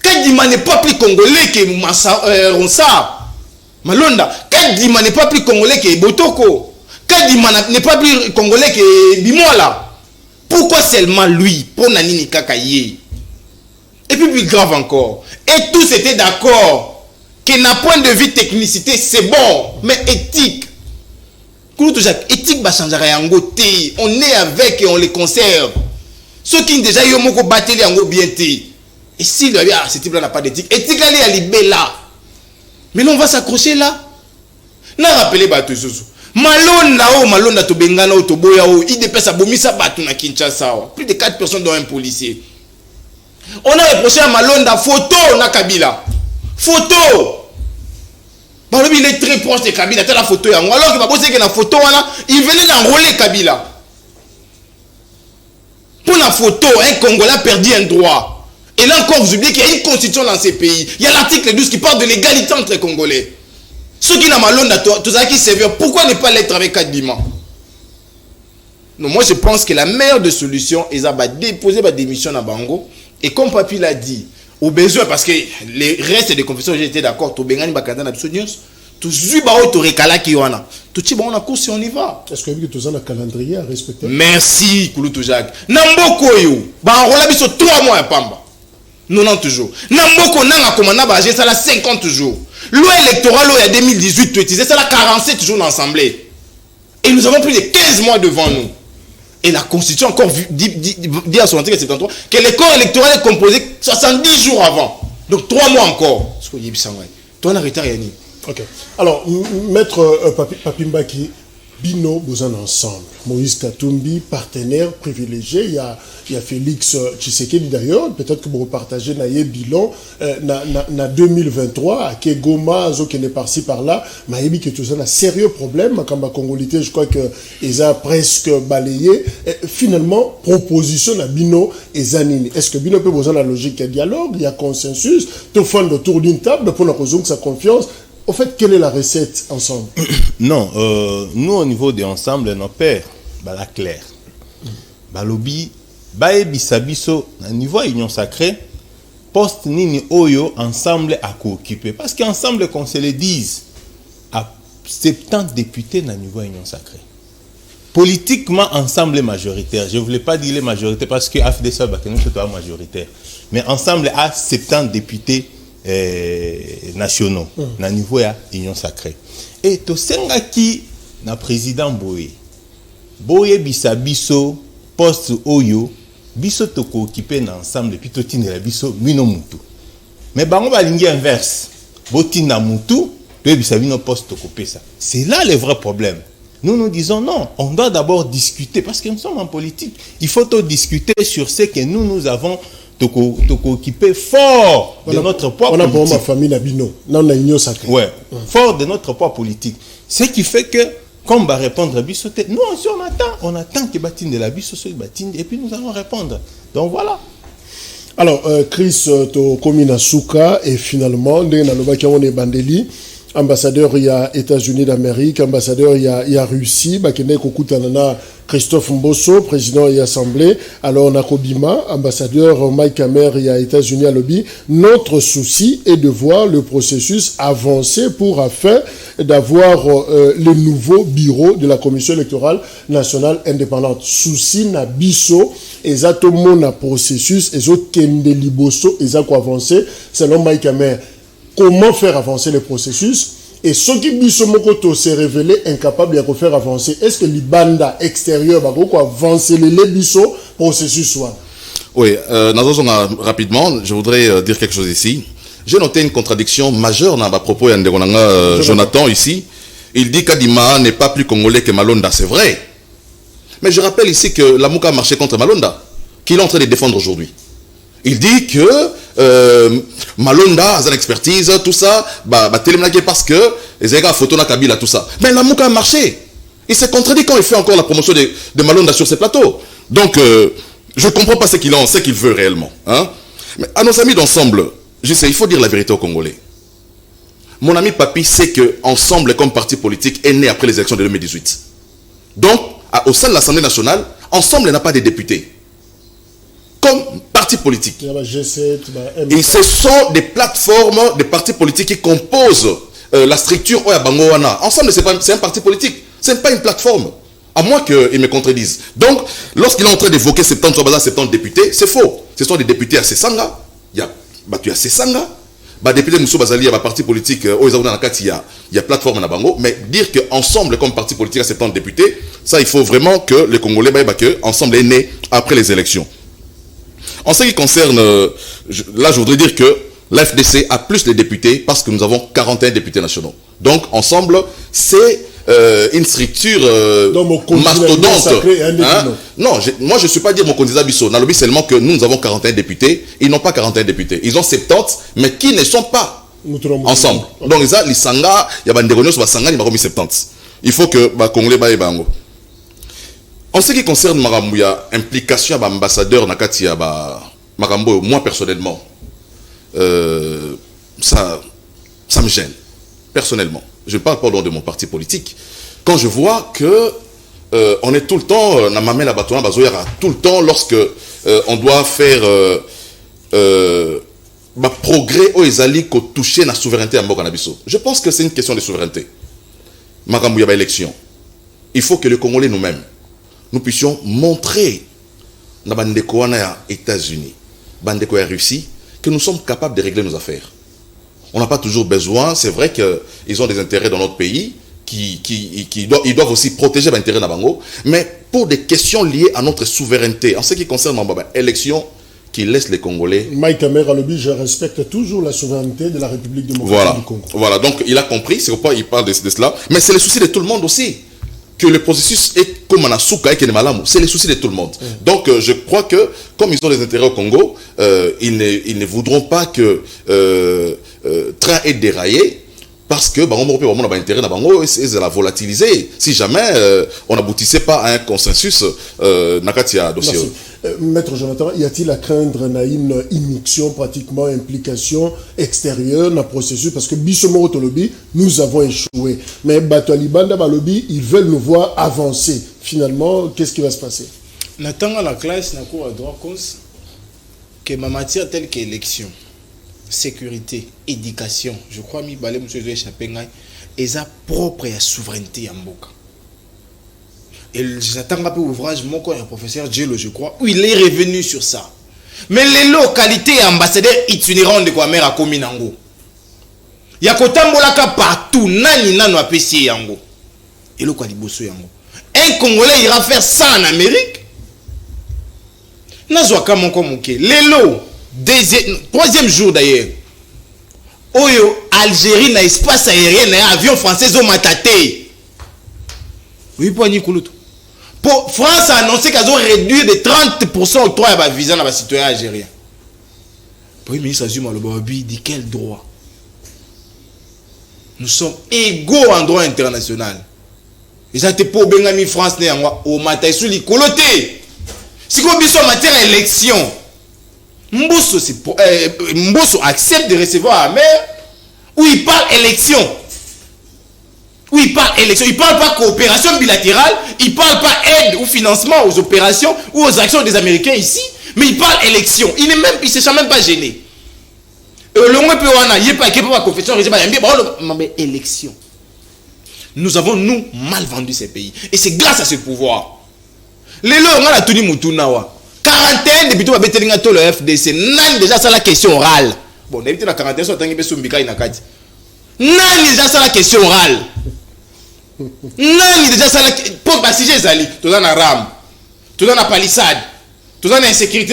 Kadima n'est pas plus congolais que Ronsa. Malonda, Kadima n'est pas plus congolais que Botoko. Kadima n'est pas plus congolais que Bimola. Pourquoi seulement lui? Pour Nanini Kakaye. Et puis plus grave encore. Et tous étaient d'accord que d'un point de vue technicité, c'est bon, mais éthique. Éthique va changer rien. On est avec et on les conserve. Ceux qui déjà eu un battu en bien. Et si ce type-là n'a pas d'éthique, éthique là, il est là. Mais là, on va s'accrocher là. Na rappeler bato susu. Malonda to bengana o to boya o IDPS a bomisa bato na Kinshasa. Plus de 4 personnes dont un policier. On a reproché à Malonda photo na Kabila. Photo. Balobi il est très proche de Kabila, t'as la photo yango. Alors que babose que na photo wana, il venait d'enrôler Kabila. Pour la photo, un Congolais a perdu un droit. Et là encore, vous oubliez qu'il y a une constitution dans ces pays. Il y a l'article 12 qui parle de l'égalité entre les Congolais. Ceux qui n'ont Malonda, tous ceux qui servent, pourquoi ne pas l'être avec Kadima? Non, moi je pense que la meilleure des solutions est de déposer ma démission à Bango. Et comme Papi l'a dit, au besoin, parce que les restes des confessions, j'ai été d'accord, tout bengani bakanda na bisonios, tout zuba au torekala ki wana. Tout ci on a course on y va. Est-ce que tu as un calendrier à respecter? Merci Kouloutou Jacques. Namboko yo, ba rola biso 3 mois à Pamba. 90 jours. Namboko nanga commandant ba ça la 50 jours. Loi électorale il y a 2018 tu utilisé ça la 47 jours d'assemblée. Et nous avons plus de 15 mois devant nous. Et la Constitution encore dit à son article 73 que le corps électoral est composé 70 jours avant. Donc 3 mois encore. Toi, on a retard. Ok. Alors, maître Papi Mbaki, Bino, vous en ensemble. Moïse Katumbi, partenaire privilégié. Il y a Félix Tshisekedi d'ailleurs. Peut-être que vous partagez naïe bilan na 2023 à Kegoma, zo qui est par-ci par-là. Maïbi qui est tout ça un sérieux problème. Quand ma congolité, je crois que ils a presque balayé. Finalement, proposition à Bino et Zanini. Est-ce que Bino peut vous en la logique de dialogue? Il y a consensus. Tout fond autour d'une table pour la raison que sa confiance. Au fait, quelle est la recette ensemble? Non, nous au niveau de ensemble, nos pères, la clair. Balobi, bisabiso, au niveau de l'union sacrée, poste nini oyo ensemble à co-occuper. Parce qu'ensemble, qu'on se le dise, à 70 députés dans le niveau de l'union sacrée. Politiquement, ensemble est majoritaire. Je ne voulais pas dire les majorités parce que AFDC est majoritaire. Mais ensemble à 70 députés nationaux na niveau ya union sacrée et to senga ki na président Boye biso poste oyo biso to ko occuper na ensemble puis to tinela biso mino mutu mais bango balingi inverse botina mutu to bisa bino poste to kopesa. C'est là le vrai problème. Nous disons non, on doit d'abord discuter parce que nous sommes en politique. Il faut discuter sur ce que nous avons occuper fort de notre poids politique. On a ma famille Nabino, on a union sacrée. Ouais, fort de notre poids politique. Ce qui fait que, comme va répondre à Bissoté, nous aussi on attend que Batine de la Bissoté Batine et puis nous allons répondre. Donc voilà. Alors, Chris Tokomina Souka et finalement, on est Bandeli. Ambassadeur il y a États-Unis d'Amérique, ambassadeur il y a Russie, Bakene Kokutanana Christophe Mbosso, président et assemblée, alors on a Kobima, ambassadeur Mike Hammer il y a États-Unis à lobby. Notre souci est de voir le processus avancer afin d'avoir le nouveau bureau de la Commission électorale nationale indépendante. Souci na biso, exactement na processus, ezo kende liboso, ezako avancer, selon Mike Hammer. Comment faire avancer le processus? Et ceux qui Bissomokoto s'est révélé incapable de faire avancer, est-ce que les bandes extérieures vont avancer les Bisso processus soit? Oui, rapidement, je voudrais dire quelque chose ici. J'ai noté une contradiction majeure dans ma propos Jonathan ici. Il dit qu'Adima n'est pas plus congolais que Malonda, c'est vrai. Mais je rappelle ici que la Mouka a marché contre Malonda, qu'il est en train de défendre aujourd'hui. Il dit que Malonda a une expertise, tout ça, parce que les gars photo na Kabila, tout ça. Mais la Mouka a marché. Il s'est contredit quand il fait encore la promotion de Malonda sur ses plateaux. Donc, je ne comprends pas ce qu'il veut réellement. Hein? Mais à nos amis d'ensemble, je sais, il faut dire la vérité aux Congolais. Mon ami Papi sait que Ensemble, comme parti politique, est né après les élections de 2018. Donc, au sein de l'Assemblée nationale, Ensemble n'a pas de députés. Comme parti politique. Et ce sont des plateformes des partis politiques qui composent la structure Oyabangowana. Ensemble, c'est un parti politique. Ce n'est pas une plateforme. À moins qu'ils me contredisent. Donc, lorsqu'il est en train d'évoquer 70 députés, c'est faux. Ce sont des députés à Sessanga. Il y a Sessanga. Député Moussou Bazali, il y a un parti politique, il y a plateforme à Bango. Mais dire qu'Ensemble, comme parti politique à 70 députés, ça, il faut vraiment que les Congolais, Ensemble est né après les élections. En ce qui concerne, là je voudrais dire que La FDC a plus de députés parce que nous avons 41 députés nationaux. Donc, ensemble, c'est une structure mastodonte. Hein? Non, moi je ne suis pas dire mon candidat Bisso. Dans le but seulement que nous avons 41 députés. Ils n'ont pas 41 députés. Ils ont 70, mais qui ne sont pas ensemble. Donc, les Sanga, il y a des réunions sur les Sanga, il y a 70. Il faut que les Congolais baillent bango. En ce qui concerne Maramouya, implication de l'ambassadeur Nakati Marambo, moi personnellement, ça me gêne. Personnellement. Je ne parle pas au nom de mon parti politique. Quand je vois que on est tout le temps, tout le temps, lorsque on doit faire progrès aux Ezali qui toucher la souveraineté à Mbokanabiso. Je pense que c'est une question de souveraineté. Maramouya élection. Il faut que les Congolais nous-mêmes, nous puissions montrer dans les États-Unis, dans les Russie, que nous sommes capables de régler nos affaires. On n'a pas toujours besoin, c'est vrai qu'ils ont des intérêts dans notre pays, ils doivent aussi protéger l'intérêt d'Abango, mais pour des questions liées à notre souveraineté, en ce qui concerne l'élection, qui laisse les Congolais. Mike Tamer a le but, je respecte toujours la souveraineté de la République démocratique du Congo. Voilà, donc il a compris, c'est pourquoi il parle de cela, mais c'est le souci de tout le monde aussi. Que le processus est comme un souka et que c'est le souci de tout le monde. Donc je crois que comme ils ont des intérêts au Congo, ils ne voudront pas que train est déraillé parce que on a intérêt à la volatiliser si jamais on n'aboutissait pas à un consensus Nakatia dossier. Maître Jonathan, y a-t-il à craindre une immixtion, pratiquement implication extérieure dans le processus? Parce que Bissomo Tolobi, nous avons échoué. Mais Batualibanda Balobi, ils veulent nous voir avancer. Finalement, qu'est-ce qui va se passer? N'attendant la classe, n'a cours à droit cause que ma matière telle qu'élection, sécurité, éducation, je crois que Balé Monsieur échappé est propre à la souveraineté en Mboka. Et j'attends un peu l'ouvrage, mon professeur Djelo, je crois, où il est revenu sur ça. Mais les localités ambassadeurs itinérants de Kwamera à Kominango. Il y a Kotambolaka partout, nani nano a PC yango. Et le Kwaliboso yango. Un Congolais ira faire ça en Amérique. Nazwaka mon komoké. Lelo, troisième jour d'ailleurs. Oyo, Algérie n'a espace aérien, n'a avion français au Mataté. Oui, pour Nikouloutou. France a annoncé qu'elles ont réduit de 30% au droit à visa dans les citoyens algériens. Le Premier ministre Azuma Lobabi dit quel droit? Nous sommes égaux en droit international. Ils ont été pour Bengami France au Mataïsou Likoloté. Si vous avez en matière d'élection, Mbosso accepte de recevoir la mer où il parle élection. Où il parle élection, il ne parle pas coopération bilatérale, il ne parle pas aide ou financement aux opérations ou aux actions des Américains ici, mais il parle élection. Il ne se sent même pas gêné. Élection. Nous avons, nous, mal vendu ces pays. Et c'est grâce à ce pouvoir. Les lois, on a tout dit Moutunawa. 41 députés ont été le FDC. Nan déjà ça la question orale. Bon, d'habitude la 41 sont en Sumbika Inakati. Nan déjà ça la question orale. Nan déjà ça la pour basiger Zali. Tout dans la rame. Tout dans la palissade. Tout dans l'insécurité.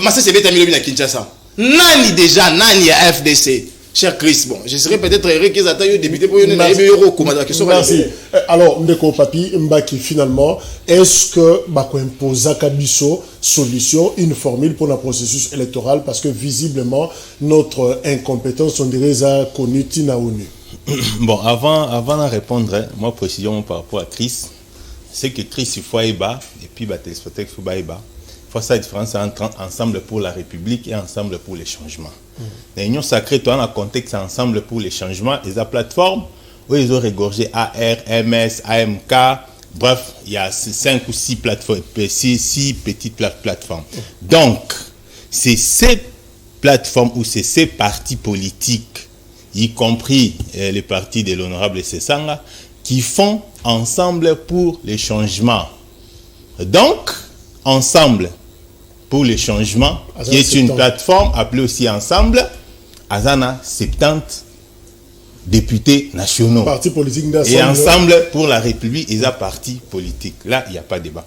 Massa c'est bête à Milobi na Kinshasa. Nani déjà, nani à FDC. Cher Chris, bon, je serais peut-être heureux qu'ils attendent le député pour une Merci. Alors, Ndeko Papi, Mbaki, finalement, est-ce que Bako impose à Kabiso solution, une formule pour le processus électoral? Parce que visiblement, notre incompétence, on dirait, a connu Tina ONU. Bon, avant de répondre, moi, précision par rapport à Chris, c'est que Chris, il faut Aïba, et puis, téléspectateur, il faut Aïba. Il faut ça la différence entre ensemble pour la République et ensemble pour les changements. L'Union sacrée, toi, dans le contexte ensemble pour les changements, et la plateforme où ils ont régorgé AR, MS, AMK, bref, il y a 5 ou 6 plateformes, 6 petites plateformes. Donc, c'est ces plateformes ou c'est ces partis politiques, y compris les partis de l'honorable Sessanga, qui font ensemble pour les changements. Donc, ensemble pour les changements, qui est une plateforme appelée aussi Ensemble, Azana 70 députés nationaux. Parti politique et Ensemble pour la République, ils ont parti politique. Là, il n'y a pas de débat.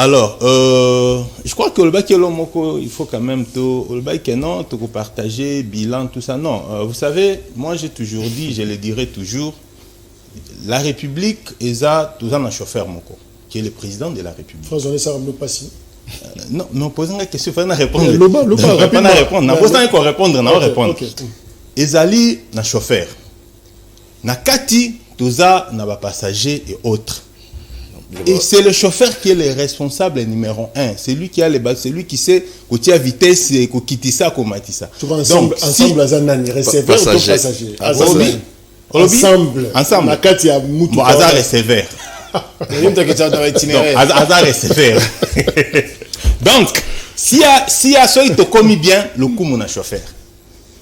Alors, je crois que le bac il faut quand même le bac non, tout partager, bilan, tout ça. Non, vous savez, moi j'ai toujours dit, je le dirai toujours, la République est un chauffeur moko, qui est le président de la République. François ça ne pas si. Non, mais on pose une question, il faut répondre. Le bas, rapidement. On pose une question, répondre. Okay. Ezali na chauffeur. Na kati, toza na ba passager et autres. Et c'est le chauffeur qui est le responsable numéro 1. C'est lui qui a les bases, c'est lui qui sait que vitesse et quitter ça, comme ça. Donc, ensemble, Azanani, receveur ou passager. Ensemble. Na kati ya mutu. Bon, Azar receveur. Azar receveur. Donc, s'il y a ça, il te commis bien, le coup, mon chauffeur.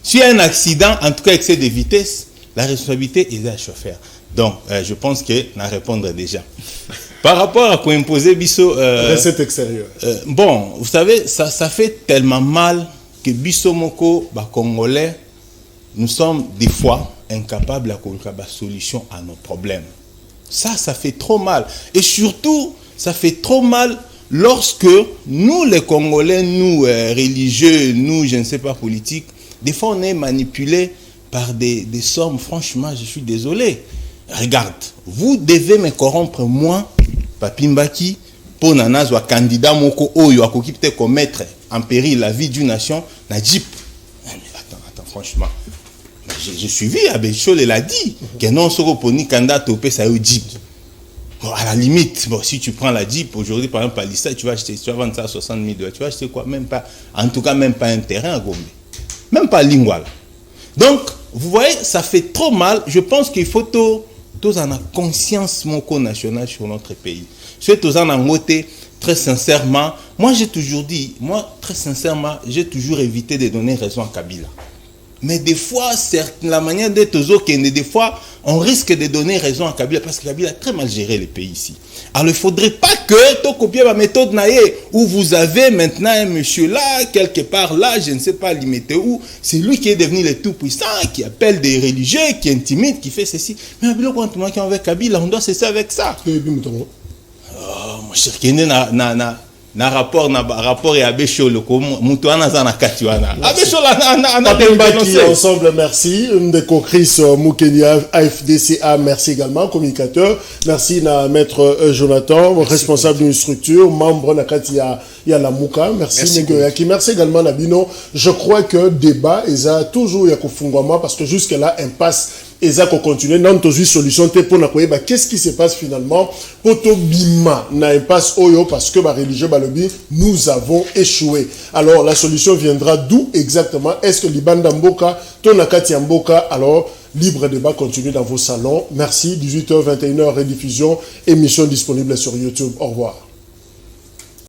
S'il y a un accident, en tout cas excès de vitesse, la responsabilité est du chauffeur. Donc, je pense que je vais répondre déjà. Par rapport à quoi imposer Bisso... recette extérieure. Bon, vous savez, ça fait tellement mal que Bisso Moko, Congolais, nous sommes des fois incapables de trouver une solution à nos problèmes. Ça fait trop mal. Et surtout, ça fait trop mal lorsque nous, les Congolais, nous, religieux, nous, je ne sais pas, politiques, des fois, on est manipulé par des sommes. Franchement, je suis désolé. Regarde, vous devez me corrompre, moi, Papimbaki, pour Nanaz, ou candidat Moko, Oyo, à qui peut commettre en péril la vie d'une nation, na Jeep. Attends, franchement. Je suis vu, Abechol, il a dit que non, ce reponi candidat topé, ça est Jeep. Bon, à la limite, bon, si tu prends la Jeep, aujourd'hui, par exemple, à l'Issa, tu vas vendre ça à 60 000 $. Tu vas acheter quoi? Même pas, en tout cas, même pas un terrain à Gombe. Même pas Lingwala. Donc, vous voyez, ça fait trop mal. Je pense qu'il faut tous en avoir conscience moko nationale sur notre pays. C'est tous en ngoté, très sincèrement. Moi, j'ai toujours dit, très sincèrement, j'ai toujours évité de donner raison à Kabila. Mais des fois, la manière d'être aux autres, des fois, on risque de donner raison à Kabila parce que Kabila a très mal géré le pays ici. Alors, il ne faudrait pas que tu copies ma méthode naïe où vous avez maintenant un monsieur là, quelque part là, je ne sais pas limiter où. C'est lui qui est devenu le tout-puissant, qui appelle des religieux, qui intimide, qui fait ceci. Mais quand on est avec Kabila, on doit cesser avec ça. Mon cher, na rapport et Abécho le Moutouana Zana Katiwana. Abécho la ensemble, merci. Ndeko Chris Moukeni AFDCA, merci également, communicateur. Merci na maître Jonathan, responsable d'une structure, membre na Katia la Mouka. Merci Negoyaki. Merci également Nabino. Je crois que débat est toujours yakofungwama parce que jusque là impasse. Et ça continue, non toujours solution pour na qu'est-ce qui se passe finalement pour to bima na impasse oyo parce que religieux balobi nous avons échoué. Alors la solution viendra d'où exactement? Est-ce que Libanda Mboka, Tonakati Mboka? Alors libre débat continue dans vos salons. Merci. 18h 21h rediffusion, émission disponible sur YouTube. Au revoir.